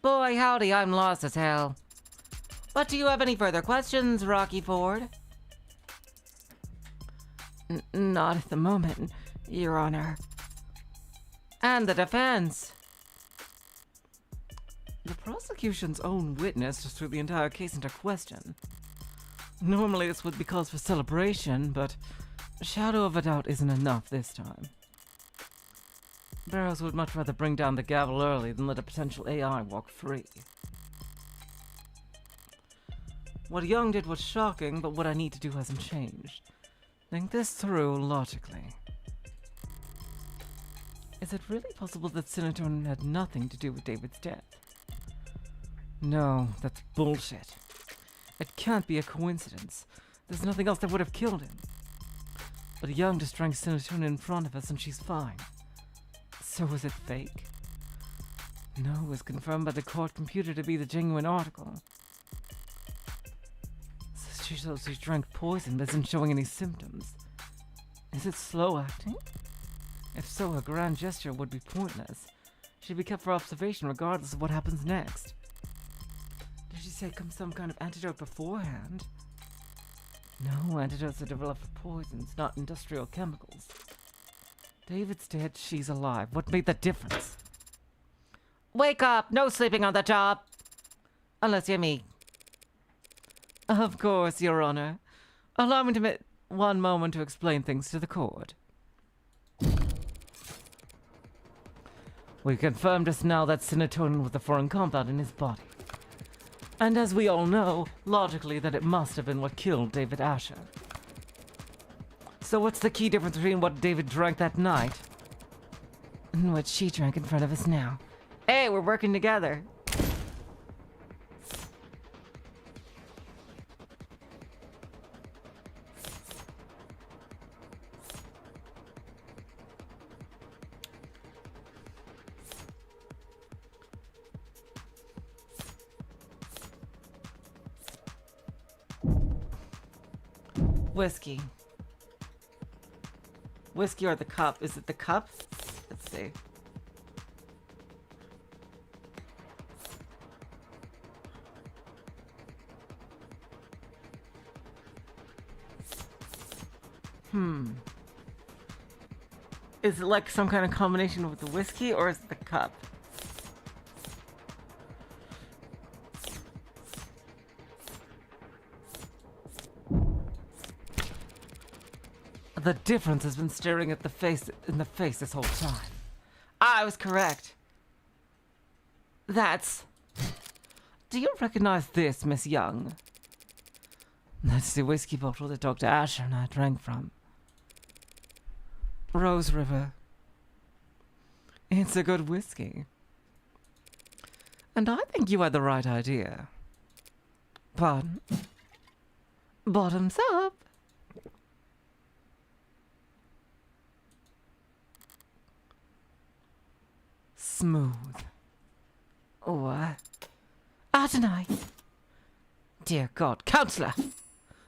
Boy, howdy, I'm lost as hell. But do you have any further questions, Rocky Ford? Not at the moment, Your Honor. And the defense? The prosecution's own witness just threw the entire case into question. Normally this would be cause for celebration, but a shadow of a doubt isn't enough this time. Barrows would much rather bring down the gavel early than let a potential AI walk free. What Young did was shocking, but what I need to do hasn't changed. Think this through logically. Is it really possible that Senator had nothing to do with David's death? No, that's bullshit. It can't be a coincidence. There's nothing else that would have killed him. But Young just drank Senator in front of us and she's fine. So was it fake? No, it was confirmed by the court computer to be the genuine article. So she shows she drank poison but isn't showing any symptoms. Is it slow acting? If so, a grand gesture would be pointless. She'd be kept for observation regardless of what happens next. Did she say come some kind of antidote beforehand? No, antidotes are developed for poisons, not industrial chemicals. David's dead, she's alive. What made that difference? Wake up! No sleeping on the job! Unless you're me. Of course, Your Honor. Allow me to one moment to explain things to the court. We confirmed just now that serotonin was a foreign compound in his body. And as we all know, logically, that it must have been what killed David Asher. So what's the key difference between what David drank that night and what she drank in front of us now? Hey, we're working together. Whiskey. Whiskey or the cup? Is it the cup? Let's see. Is it like some kind of combination with the whiskey or is it the cup? The difference has been staring at the face this whole time. I was correct. That's... Do you recognize this, Miss Young? That's the whiskey bottle that Dr. Asher and I drank from. Rose River. It's a good whiskey. And I think you had the right idea. Pardon? Bottoms up. Smooth. What? Tonight. Dear God, Counselor!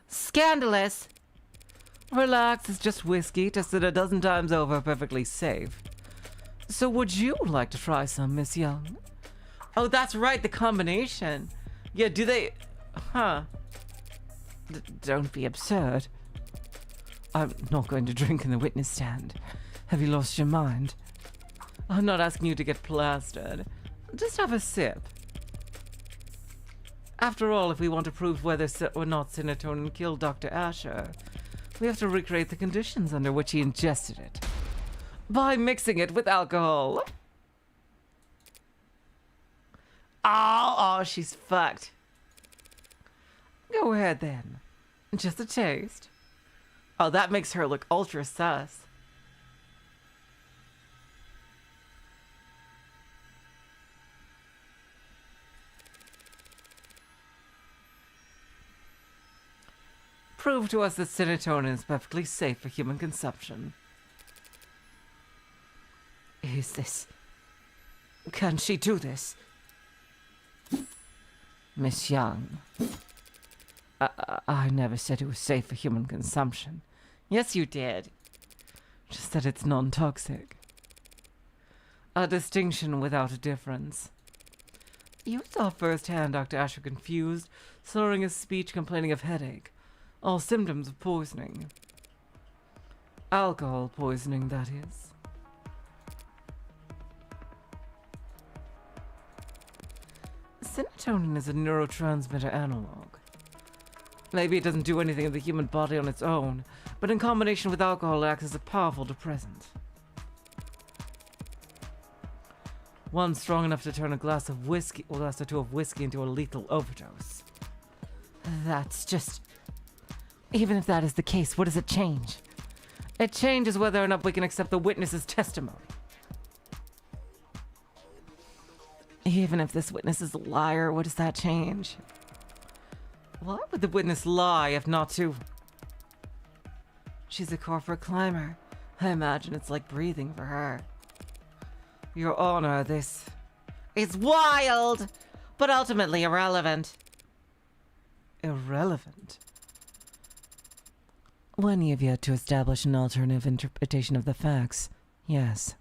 Scandalous! Relax, it's just whiskey, tested a dozen times over, perfectly safe. So would you like to try some, Miss Young? Oh, that's right, the combination. Yeah, do they... Huh. Don't be absurd. I'm not going to drink in the witness stand. Have you lost your mind? I'm not asking you to get plastered. Just have a sip. After all, if we want to prove whether or not serotonin killed Dr. Asher, we have to recreate the conditions under which he ingested it. By mixing it with alcohol. Oh, she's fucked. Go ahead then. Just a taste. Oh, that makes her look ultra sus. prove to us that serotonin is perfectly safe for human consumption. Is this... Can she do this? Miss Young, I never said it was safe for human consumption. Yes, you did. Just that it's non-toxic. A distinction without a difference. You saw firsthand Dr. Asher confused, slurring his speech, complaining of headache. All symptoms of poisoning. Alcohol poisoning, that is. Serotonin is a neurotransmitter analog. Maybe it doesn't do anything in the human body on its own, but in combination with alcohol it acts as a powerful depressant. One strong enough to turn a glass or two of whiskey into a lethal overdose. That's just... Even if that is the case, what does it change? It changes whether or not we can accept the witness's testimony. Even if this witness is a liar, what does that change? Why would the witness lie if not to... She's a corporate climber. I imagine it's like breathing for her. Your Honor, this is wild, but ultimately irrelevant. Irrelevant? When you've yet to establish an alternative interpretation of the facts, yes.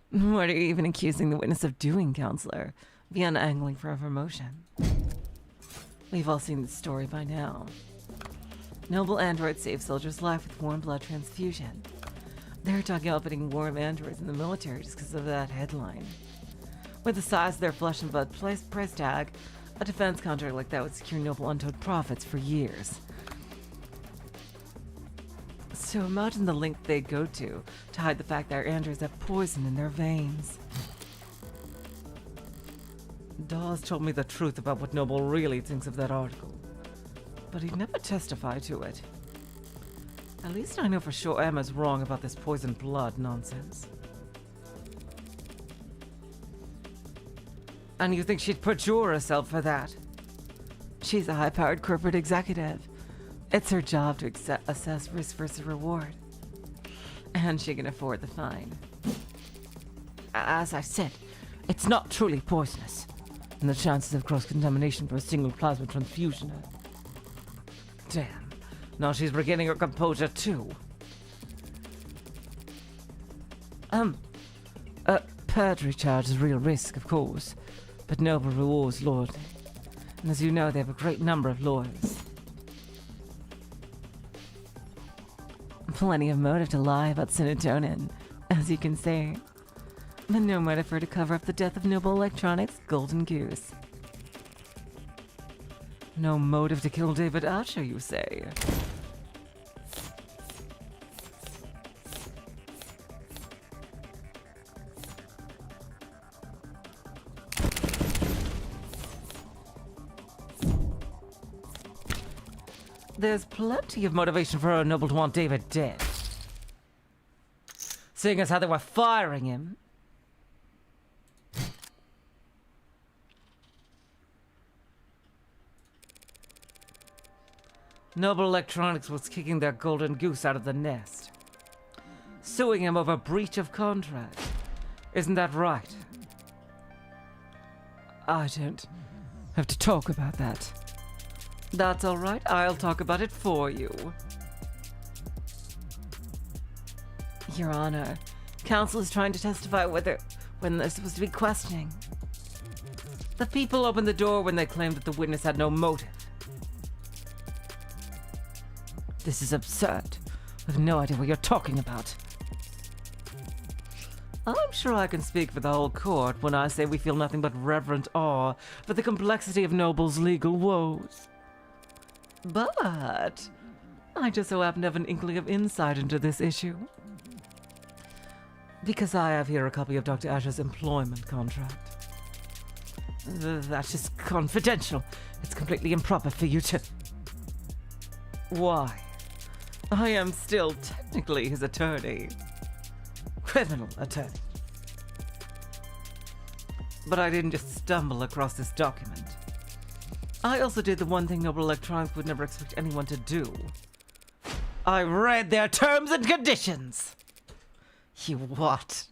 What are you even accusing the witness of doing, Counselor? Beyond angling for a promotion. We've all seen this story by now. Noble android saved soldier's life with warm blood transfusion. They're talking about putting warm androids in the military just because of that headline. With the size of their flesh and blood price tag, a defense contract like that would secure Noble untold profits for years. So imagine the length they'd go to hide the fact that our androids have poison in their veins. Dawes told me the truth about what Noble really thinks of that article, but he'd never testify to it. At least I know for sure Emma's wrong about this poisoned blood nonsense. And you think she'd perjure herself for that? She's a high-powered corporate executive. It's her job to assess risk versus reward. And she can afford the fine. As I said, it's not truly poisonous. And the chances of cross-contamination for a single plasma transfusion are... Damn. Now she's regaining her composure too. Perjury charge is real risk, of course. But Noble rewards loyalty. And as you know, they have a great number of lawyers. Plenty of motive to lie about serotonin, as you can see. But no motive for her to cover up the death of Noble Electronics' Golden Goose. No motive to kill David Asher, you say? There's plenty of motivation for Noble to want David dead. Seeing as how they were firing him. Noble Electronics was kicking their golden goose out of the nest. Suing him over breach of contract. Isn't that right? I don't have to talk about that. That's all right. I'll talk about it for you. Your Honor, counsel is trying to testify when they're supposed to be questioning. The people opened the door when they claimed that the witness had no motive. This is absurd. I have no idea what you're talking about. I'm sure I can speak for the whole court when I say we feel nothing but reverent awe for the complexity of Noble's legal woes. But I just so happen to have an inkling of insight into this issue. Because I have here a copy of Dr. Asher's employment contract. That's just confidential. It's completely improper for you to... Why? I am still technically his attorney. Criminal attorney. But I didn't just stumble across this document. I also did the one thing Noble Electronics would never expect anyone to do. I read their terms and conditions. You what?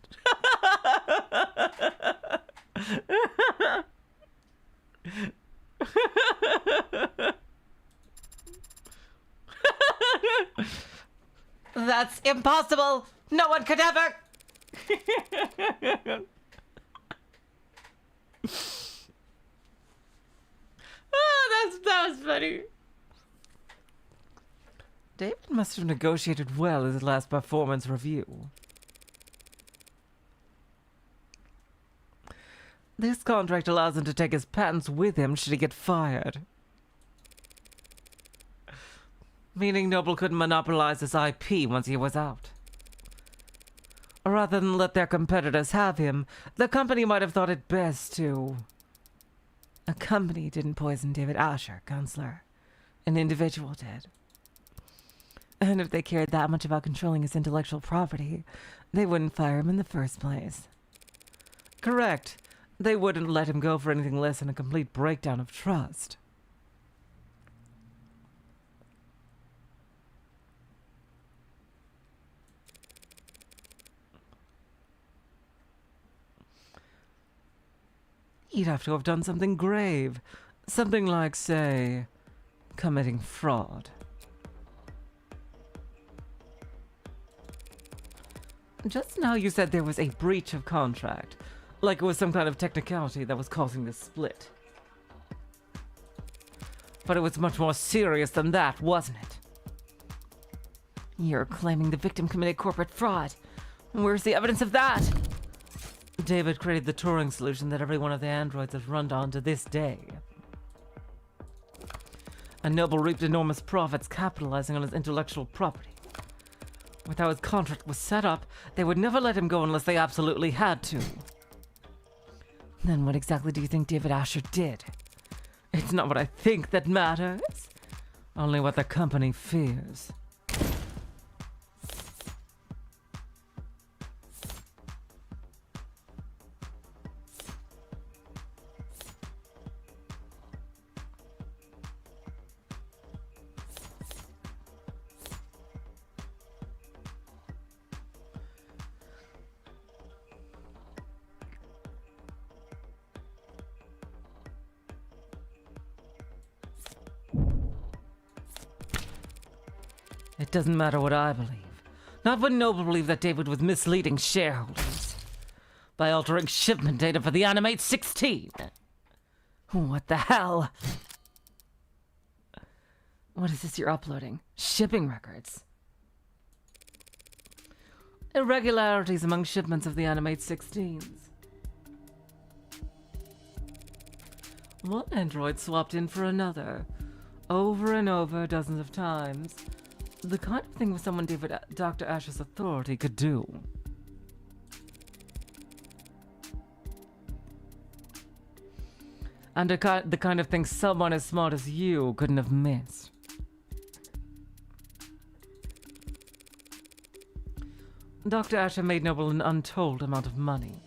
That's impossible. No one could ever. That was funny. David must have negotiated well at his last performance review. This contract allows him to take his patents with him should he get fired. Meaning Noble couldn't monopolize his IP once he was out. Rather than let their competitors have him, the company might have thought it best to... A company didn't poison David Asher, Counselor. An individual did. And if they cared that much about controlling his intellectual property, they wouldn't fire him in the first place. Correct. They wouldn't let him go for anything less than a complete breakdown of trust. He'd have to have done something grave. Something like, say, committing fraud. Just now you said there was a breach of contract. Like it was some kind of technicality that was causing this split. But it was much more serious than that, wasn't it? You're claiming the victim committed corporate fraud. Where's the evidence of that? David created the Turing solution that every one of the androids has run on to this day. And Noble reaped enormous profits capitalizing on his intellectual property. With how his contract was set up, they would never let him go unless they absolutely had to. Then what exactly do you think David Asher did? It's not what I think that matters, only what the company fears. It doesn't matter what I believe. Not when Noble believed that David was misleading shareholders by altering shipment data for the Animate 16. What the hell? What is this you're uploading? Shipping records. Irregularities among shipments of the Animate 16s. One android swapped in for another, over and over dozens of times. The kind of thing someone Dr. Asher's authority could do. And the kind of thing someone as smart as you couldn't have missed. Dr. Asher made Noble an untold amount of money.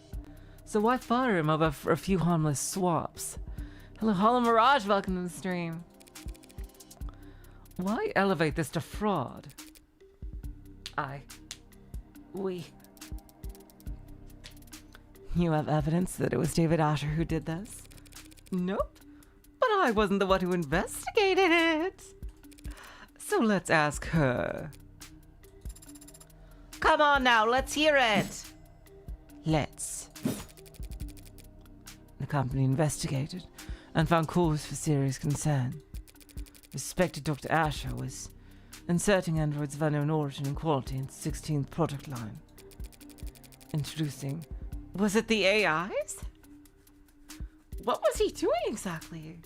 So why fire him over for a few harmless swaps? Hello, Hollow Mirage, welcome to the stream. Why elevate this to fraud? We. You have evidence that it was David Asher who did this? Nope. But I wasn't the one who investigated it. So let's ask her. Come on now, let's hear it. Let's. The company investigated and found cause for serious concern. Suspected Dr. Asher was inserting androids of unknown origin and quality into 16th product line. Introducing... Was it the AIs? What was he doing exactly?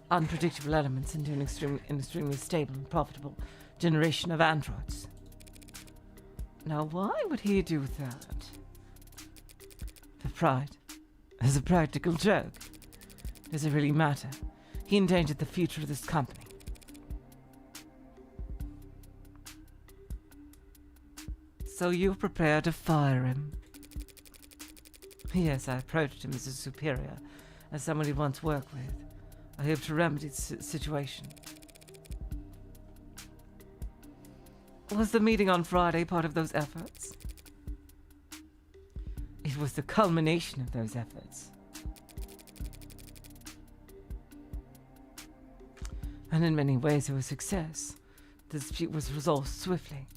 Unpredictable elements into an extremely stable and profitable generation of androids. Now why would he do that? For pride. As a practical joke. Does it really matter? He endangered the future of this company. So you're prepared to fire him? Yes, I approached him as a superior, as someone he'd once worked with. I hope to remedy the situation. Was the meeting on Friday part of those efforts? It was the culmination of those efforts. And in many ways it was a success. The dispute was resolved swiftly.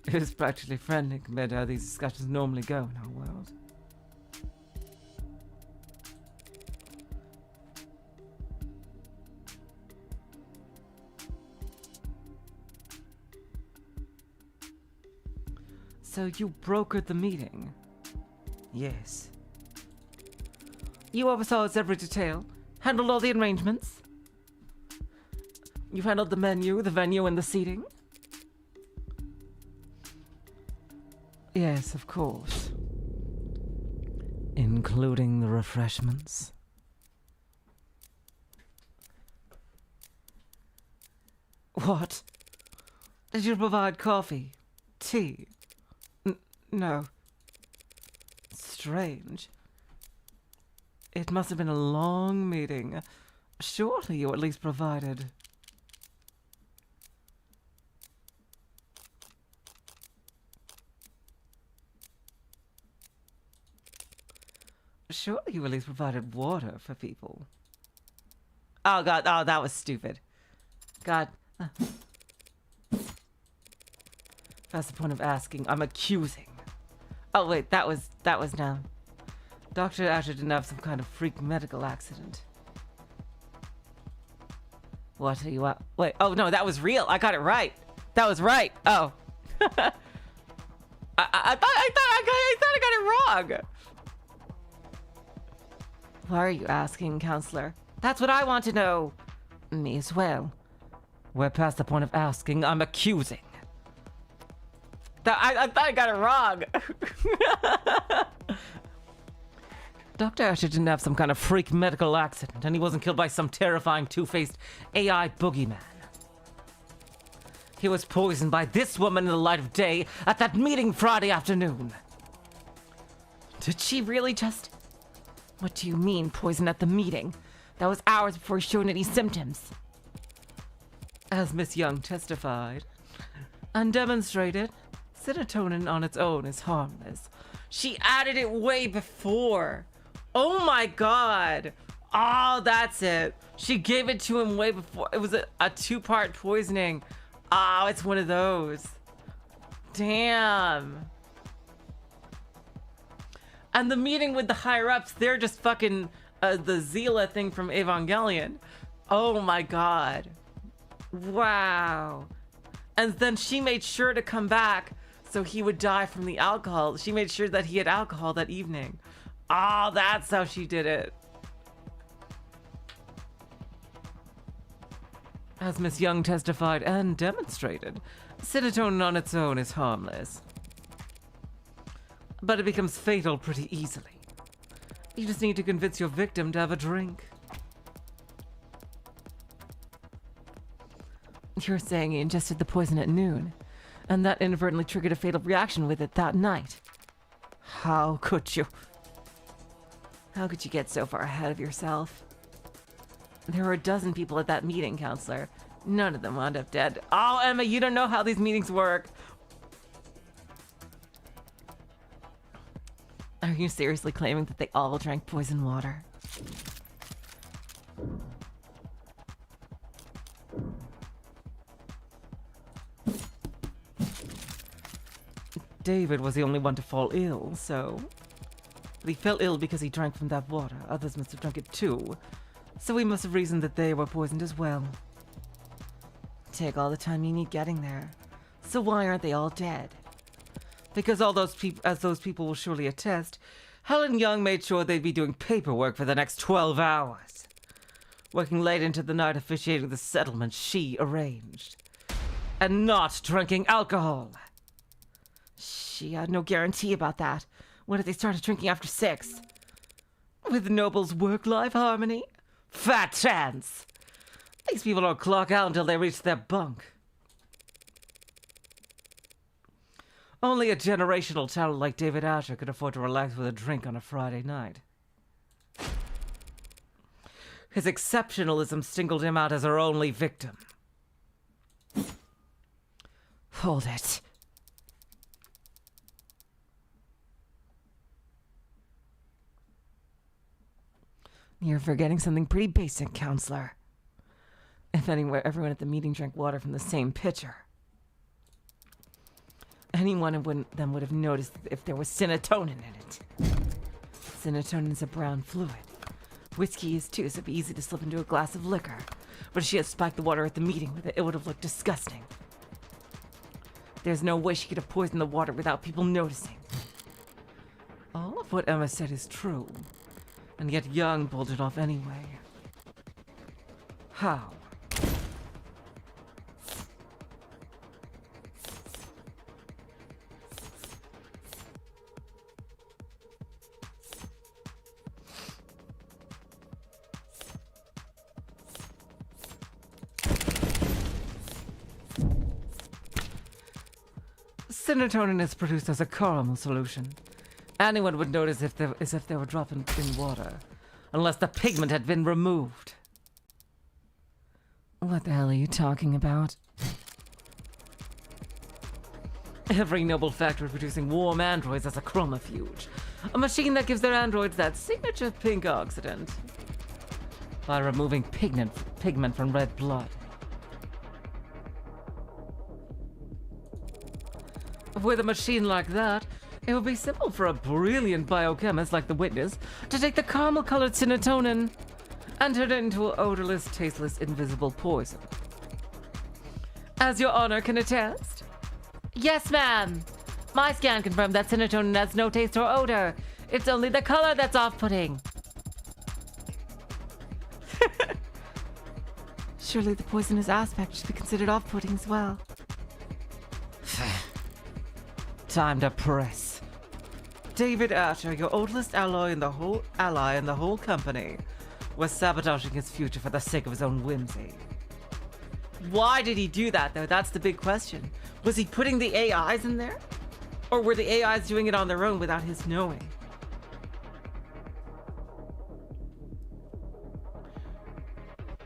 It was practically friendly compared to how these discussions normally go in our world. So you brokered the meeting? Yes. You oversaw its every detail? Handled all the arrangements? You handled the menu, the venue, and the seating? Yes, of course. Including the refreshments? What? Did you provide coffee? Tea? No. Strange. It must have been a long meeting. Surely you at least provided... Surely you at least provided water for people. Oh, God. Oh, that was stupid. God. That's the point of asking. I'm accusing. Oh, wait. That was down. Dr. Asher didn't have some kind of freak medical accident. What are you at? Wait. Oh, no. That was real. I got it right. That was right. Oh. I thought I got it wrong. Why are you asking, counselor? That's what I want to know. Me as well. We're past the point of asking. I'm accusing. I thought I got it wrong. Dr. Asher didn't have some kind of freak medical accident, and he wasn't killed by some terrifying two-faced AI boogeyman. He was poisoned by this woman in the light of day at that meeting Friday afternoon. Did she really just... What do you mean, poison at the meeting? That was hours before he showed any symptoms. As Miss Young testified and demonstrated, serotonin on its own is harmless. She added it way before. Oh my God. Oh, that's it. She gave it to him way before. It was a two-part poisoning. Oh, it's one of those. Damn. And the meeting with the higher-ups, they're just fucking the Zila thing from Evangelion. Oh my God. Wow. And then she made sure to come back so he would die from the alcohol. She made sure that he had alcohol that evening. Oh, that's how she did it. As Miss Young testified and demonstrated, serotonin on its own is harmless. But it becomes fatal pretty easily. You just need to convince your victim to have a drink. You're saying he ingested the poison at noon, and that inadvertently triggered a fatal reaction with it that night. How could you? How could you get so far ahead of yourself? There were a dozen people at that meeting, counselor. None of them wound up dead. Oh, Emma, you don't know how these meetings work. Are you seriously claiming that they all drank poison water? David was the only one to fall ill, so... But he fell ill because he drank from that water. Others must have drunk it too. So we must have reasoned that they were poisoned as well. Take all the time you need getting there. So why aren't they all dead? Because all those people, as those people will surely attest, Helen Young made sure they'd be doing paperwork for the next 12 hours. Working late into the night officiating the settlement she arranged. And not drinking alcohol. She had no guarantee about that. What if they started drinking after 6? With Noble's work-life harmony? Fat chance! These people don't clock out until they reach their bunk. Only a generational talent like David Asher could afford to relax with a drink on a Friday night. His exceptionalism singled him out as our only victim. Hold it. You're forgetting something pretty basic, counselor. If anywhere, everyone at the meeting drank water from the same pitcher. Any one of them would have noticed if there was serotonin in it. Serotonin is a brown fluid. Whiskey is too, so it'd be easy to slip into a glass of liquor. But if she had spiked the water at the meeting with it, it would have looked disgusting. There's no way she could have poisoned the water without people noticing. All of what Emma said is true. And yet Young pulled it off anyway. How? Serotonin is produced as a caramel solution. Anyone would notice if they were dropping in water, unless the pigment had been removed. What the hell are you talking about? Every noble factory producing warm androids has a chromofuge, a machine that gives their androids that signature pink oxidant by removing pigment from red blood. With a machine like that, it would be simple for a brilliant biochemist like the witness to take the caramel-colored serotonin and turn it into an odorless, tasteless, invisible poison. As your honor can attest? Yes, ma'am. My scan confirmed that serotonin has no taste or odor. It's only the color that's off-putting. Surely the poisonous aspect should be considered off-putting as well. Time to press. David Asher, your oldest ally in the whole company, was sabotaging his future for the sake of his own whimsy. Why did he do that, though? That's the big question. Was he putting the AIs in there? Or were the AIs doing it on their own without his knowing?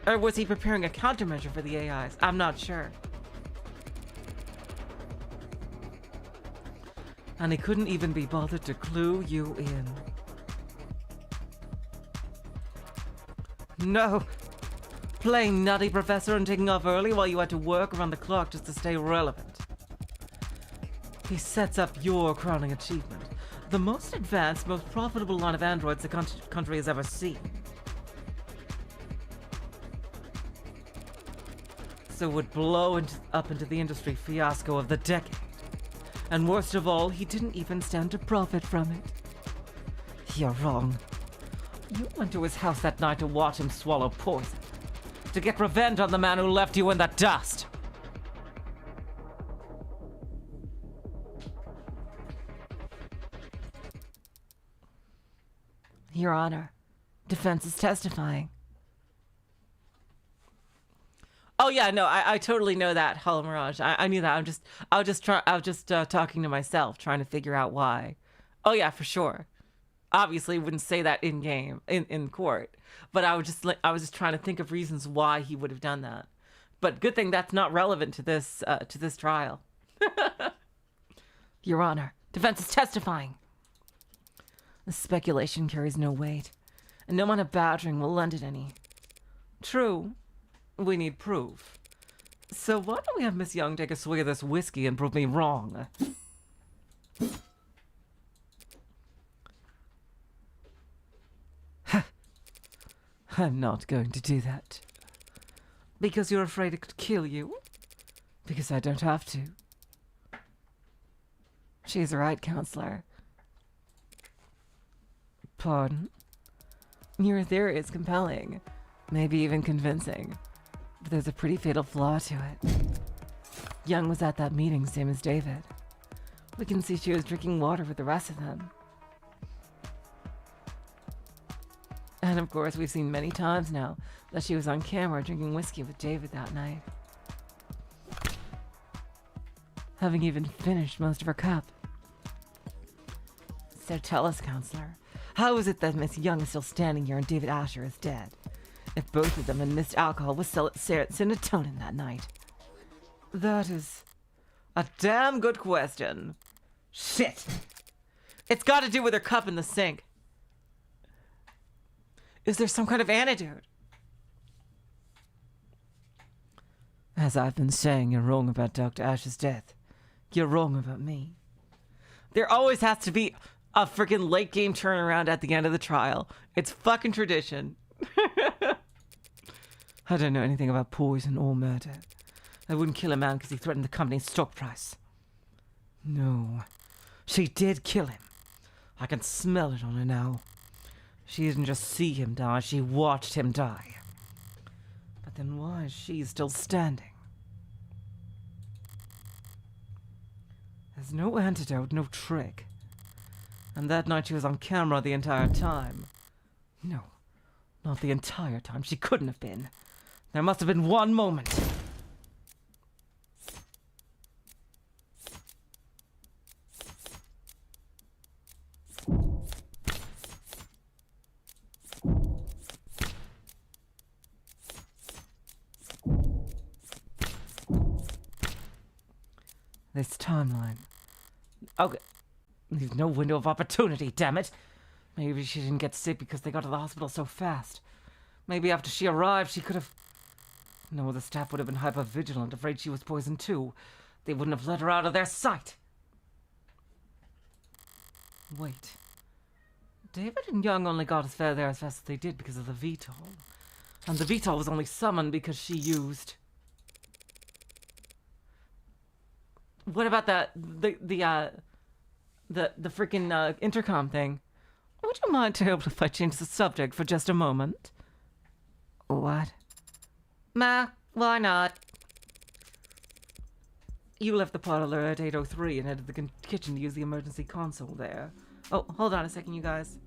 Or was he preparing a countermeasure for the AIs? I'm not sure. And he couldn't even be bothered to clue you in. No. Playing nutty professor and taking off early while you had to work around the clock just to stay relevant. He sets up your crowning achievement. The most advanced, most profitable line of androids the country has ever seen. So would blow up into the industry fiasco of the decade. And worst of all, he didn't even stand to profit from it. You're wrong. You went to his house that night to watch him swallow poison. To get revenge on the man who left you in the dust. Your Honor, defense is testifying. Oh yeah, no, I totally know that, Hollow Mirage. I knew that. I was just talking to myself, trying to figure out why. Oh yeah, for sure. Obviously, wouldn't say that in game, in court. But I was just trying to think of reasons why he would have done that. But good thing that's not relevant to this trial. Your Honor, defense is testifying. The speculation carries no weight, and no amount of badgering will lend it any. True. We need proof. So why don't we have Miss Young take a swig of this whiskey and prove me wrong? I'm not going to do that. Because you're afraid it could kill you? Because I don't have to. She's right, Counselor. Pardon? Your theory is compelling, maybe even convincing. But there's a pretty fatal flaw to it. Young was at that meeting, same as David. We can see she was drinking water with the rest of them. And of course, we've seen many times now that she was on camera drinking whiskey with David that night. having even finished most of her cup. So tell us, counselor, how is it that Miss Young is still standing here and David Asher is dead? If both of them had missed alcohol with serotonin that night. That is a damn good question. Shit! It's got to do with her cup in the sink. Is there some kind of antidote? As I've been saying, you're wrong about Dr. Ash's death. You're wrong about me. There always has to be a freaking late game turnaround at the end of the trial. It's fucking tradition. I don't know anything about poison or murder. I wouldn't kill a man because he threatened the company's stock price. No. She did kill him. I can smell it on her now. She didn't just see him die, she watched him die. But then why is she still standing? There's no antidote, no trick. And that night she was on camera the entire time. No, not the entire time. She couldn't have been. There must have been one moment. This timeline. Okay. Leaves no window of opportunity, damn it. Maybe she didn't get sick because they got to the hospital so fast. Maybe after she arrived, she could have... No, the staff would have been hyper-vigilant, afraid she was poisoned too. They wouldn't have let her out of their sight. Wait. David and Young only got us there as fast as they did because of the VTOL. And the VTOL was only summoned because she used... What about the freaking intercom thing? Would you mind terrible if I change the subject for just a moment? What? Ma, why not? You left the parlor at 8:03 and headed to the kitchen to use the emergency console there. Oh, hold on a second, you guys.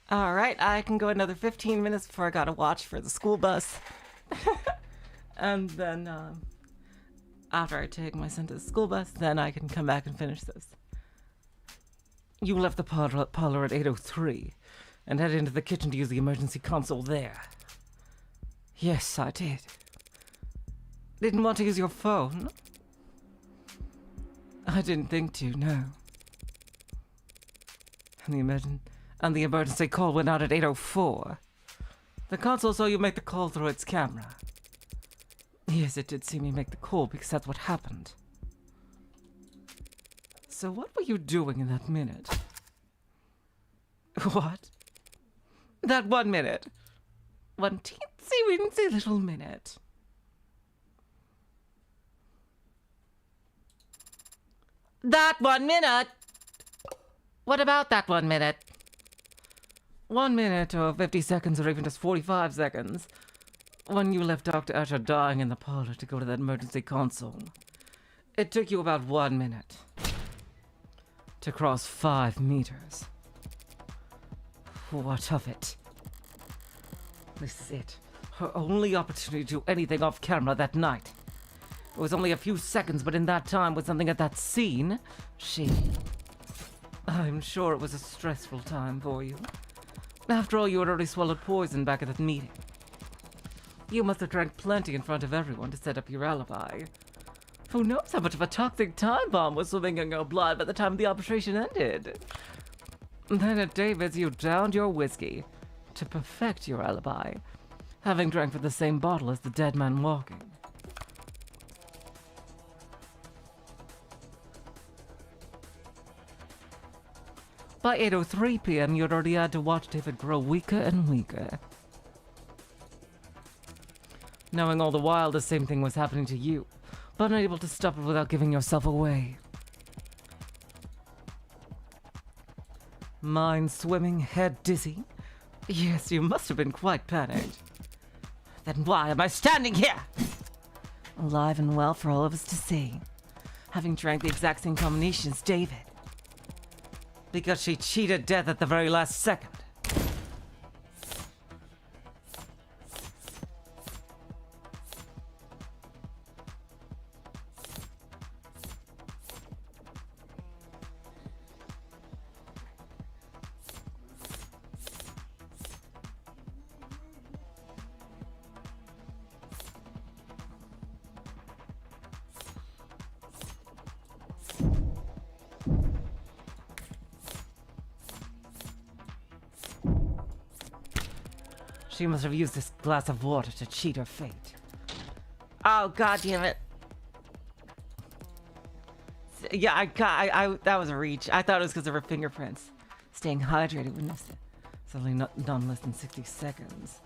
All right, I can go another 15 minutes before I gotta watch for the school bus. And then, after I take my son to the school bus, then I can come back and finish this. You left the parlor at 8:03 and headed into the kitchen to use the emergency console there. Yes, I did. Didn't want to use your phone? I didn't think to, no. And the emergency call went out at 8:04. The console saw you make the call through its camera. Yes, it did see me make the call because that's what happened. So what were you doing in that minute? What? That 1 minute. One teensy-weensy little minute. That 1 minute! What about that 1 minute? 1 minute or 50 seconds or even just 45 seconds. When you left Dr. Usher dying in the parlor to go to that emergency console. It took you about 1 minute to cross 5 meters. What of it? This is it. Her only opportunity to do anything off camera that night. It was only a few seconds, but in that time, with something at that scene, I'm sure it was a stressful time for you. After all, you had already swallowed poison back at that meeting. You must have drank plenty in front of everyone to set up your alibi. Who knows how much of a toxic time bomb was swimming in your blood by the time the operation ended? Then at David's, you downed your whiskey to perfect your alibi, having drank from the same bottle as the dead man walking. By 8:03 p.m., you'd already had to watch David grow weaker and weaker. Knowing all the while the same thing was happening to you, but unable to stop it without giving yourself away. Mind swimming, head dizzy. Yes, you must have been quite panicked. Then why am I standing here? Alive and well for all of us to see, having drank the exact same combination as David. Because she cheated death at the very last second. She must have used this glass of water to cheat her fate. Oh, god damn it. Yeah, that was a reach. I thought it was because of her fingerprints. Staying hydrated wouldn't it's only done less than 60 seconds.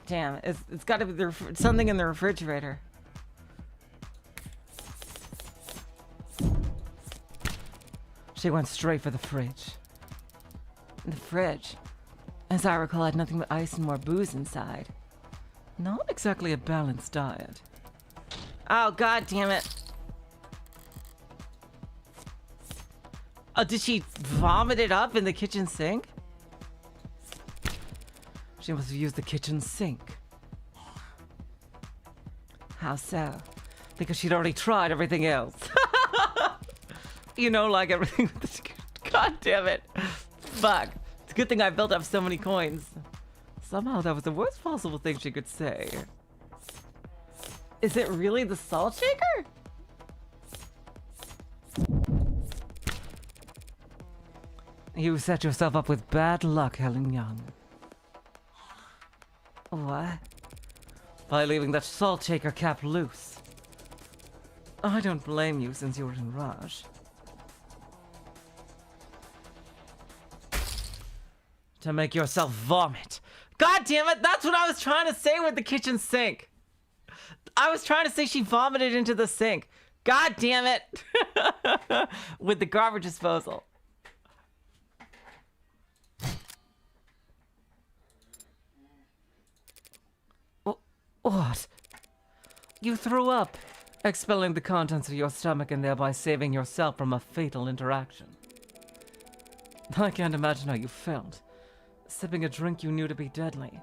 Damn, it's got to be something in the refrigerator. She went straight for the fridge. The fridge, as I recall, had nothing but ice and more booze inside. Not exactly a balanced diet. Oh, god damn it. Oh, did she vomit it up in the kitchen sink? She must have used the kitchen sink. How so? Because she'd already tried everything else. You know, like everything. God damn it. Fuck. It's a good thing I built up so many coins. Somehow that was the worst possible thing she could say. Is it really the salt shaker? You set yourself up with bad luck, Helen Young. What? By leaving that salt shaker cap loose. I don't blame you since you were in a rush. To make yourself vomit. God damn it, that's what I was trying to say with the kitchen sink. I was trying to say she vomited into the sink. God damn it! With the garbage disposal. What? You threw up, expelling the contents of your stomach and thereby saving yourself from a fatal interaction. I can't imagine how you felt, sipping a drink you knew to be deadly,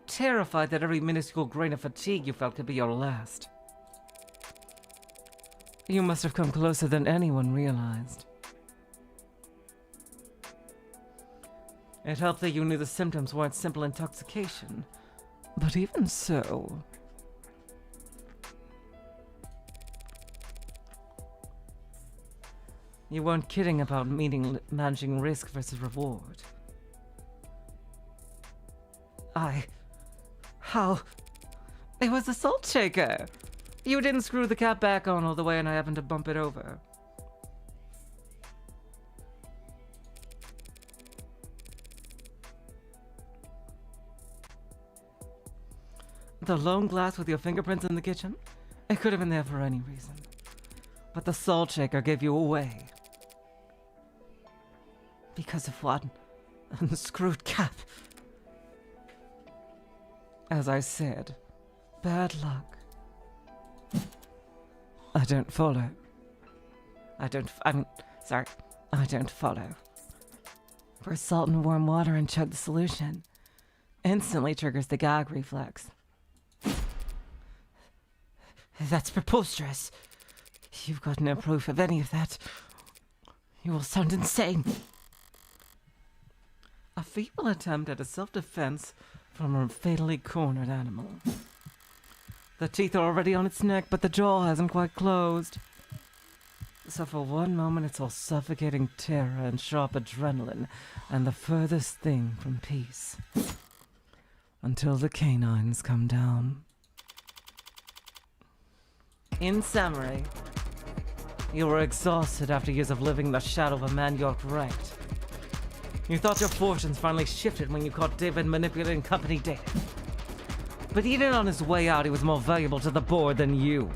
terrified that every minuscule grain of fatigue you felt could be your last. You must have come closer than anyone realized. It helped that you knew the symptoms weren't simple intoxication, but even so... You weren't kidding about managing risk versus reward. How? It was the salt shaker! You didn't screw the cap back on all the way and I happened to bump it over. The lone glass with your fingerprints in the kitchen? It could have been there for any reason. But the salt shaker gave you away. Because of one unscrewed cap. As I said, bad luck. I don't follow. I don't follow. Pour salt in warm water and chug the solution. Instantly triggers the gag reflex. That's preposterous. You've got no proof of any of that. You will sound insane. A feeble attempt at a self-defense from a fatally cornered animal. The teeth are already on its neck, but the jaw hasn't quite closed. So for one moment it's all suffocating terror and sharp adrenaline, and the furthest thing from peace. Until the canines come down. In summary, you were exhausted after years of living in the shadow of a man you outranked. You thought your fortunes finally shifted when you caught David manipulating company data. But even on his way out, he was more valuable to the board than you.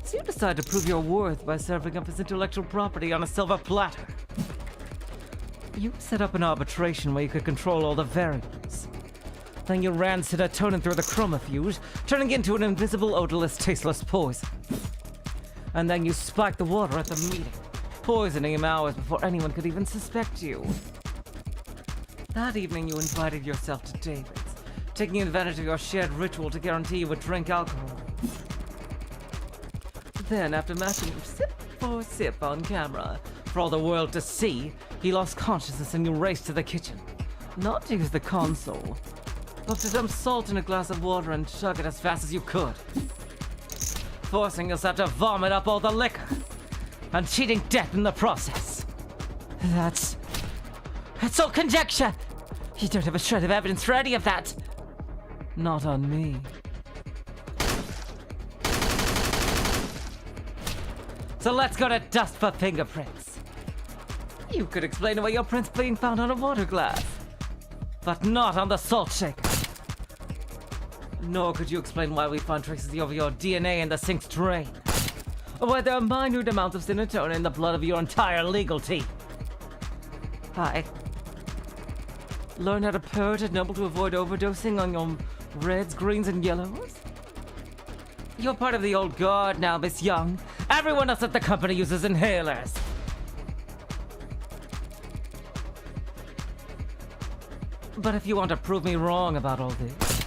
So you decided to prove your worth by serving up his intellectual property on a silver platter. You set up an arbitration where you could control all the variables. Then you ran serotonin through the chromofuge, turning it into an invisible, odorless, tasteless poison. And then you spiked the water at the meeting, poisoning him hours before anyone could even suspect you. That evening you invited yourself to David's, taking advantage of your shared ritual to guarantee you would drink alcohol. Then, after matching you sip for sip on camera, for all the world to see, he lost consciousness and you raced to the kitchen. Not to use the console, but to dump salt in a glass of water and chug it as fast as you could. Forcing yourself to vomit up all the liquor, and cheating death in the process. That's all conjecture! You don't have a shred of evidence for any of that! Not on me. So let's go to dust for fingerprints. You could explain away your prints being found on a water glass, but not on the salt shaker. Nor could you explain why we found traces of your DNA in the sink's drain, or why there are minute amounts of serotonin in the blood of your entire legal team. Hi. Learn how to purge at Noble to avoid overdosing on your reds, greens, and yellows? You're part of the old guard now, Miss Young. Everyone else at the company uses inhalers. But if you want to prove me wrong about all this,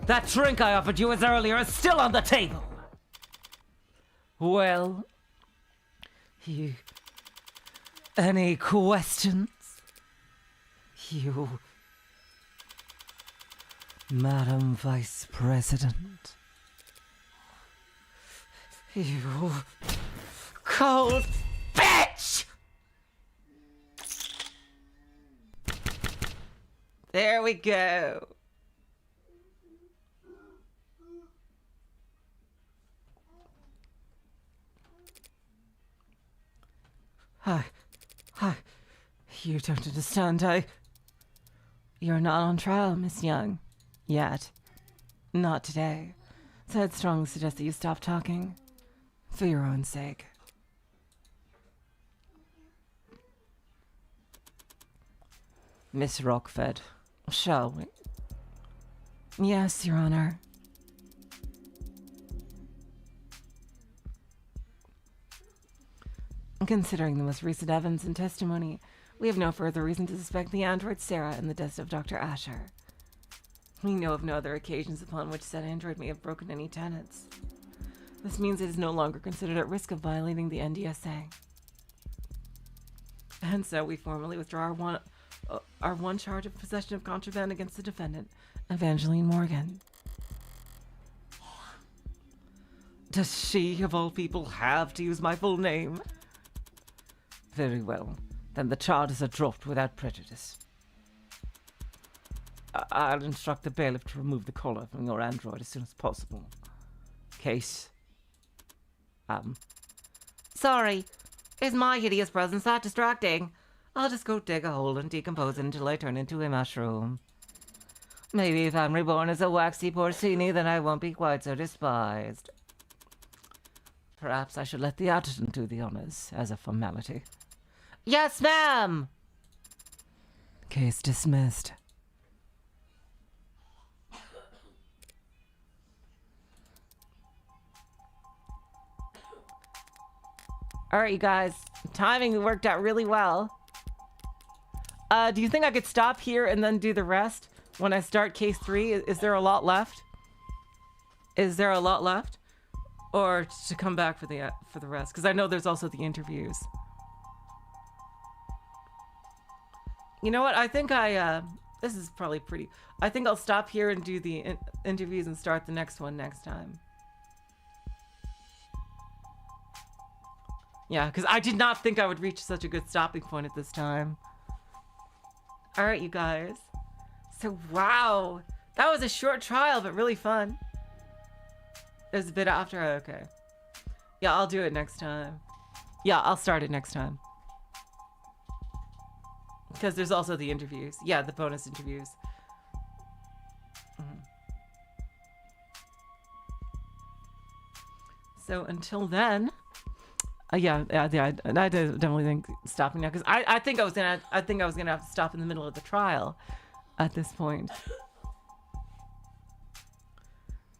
that drink I offered you as earlier is still on the table. Well, any questions? You, Madam Vice President. You cold bitch! There we go. Hi. You don't understand. You're not on trial, Miss Young. Yet. Not today. So I'd strongly suggest that you stop talking. For your own sake. Miss Rockfed, shall we? Yes, Your Honor. Considering the most recent evidence and testimony, we have no further reason to suspect the android Serra in the death of Dr. Asher. We know of no other occasions upon which said android may have broken any tenets. This means it is no longer considered at risk of violating the NDSA. And so we formally withdraw our one charge of possession of contraband against the defendant, Evangeline Morgan. Does she, of all people, have to use my full name? Very well. Then the charges are dropped without prejudice. I'll instruct the bailiff to remove the collar from your android as soon as possible. Case. Sorry. Is my hideous presence that distracting? I'll just go dig a hole and decompose it until I turn into a mushroom. Maybe if I'm reborn as a waxy porcini, then I won't be quite so despised. Perhaps I should let the adjutant do the honors as a formality. Yes, ma'am! Case dismissed. Alright, you guys. Timing worked out really well. Do you think I could stop here and then do the rest when I start case 3? Is there a lot left? Is there a lot left? Or to come back for the rest? Because I know there's also the interviews. You know what? I think this is probably pretty... I think I'll stop here and do the interviews and start the next one next time. Yeah, because I did not think I would reach such a good stopping point at this time. Alright, you guys. So, wow. That was a short trial, but really fun. It was a bit after... Okay. Yeah, I'll do it next time. Yeah, I'll start it next time. Because there's also the interviews. Yeah, the bonus interviews. So, until then... yeah, I definitely think stopping now because I think I was gonna have to stop in the middle of the trial at this point.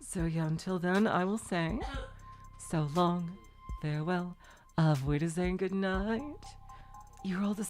So yeah, until then, I will say so long, farewell, auf Wiedersehen, good night. You're all the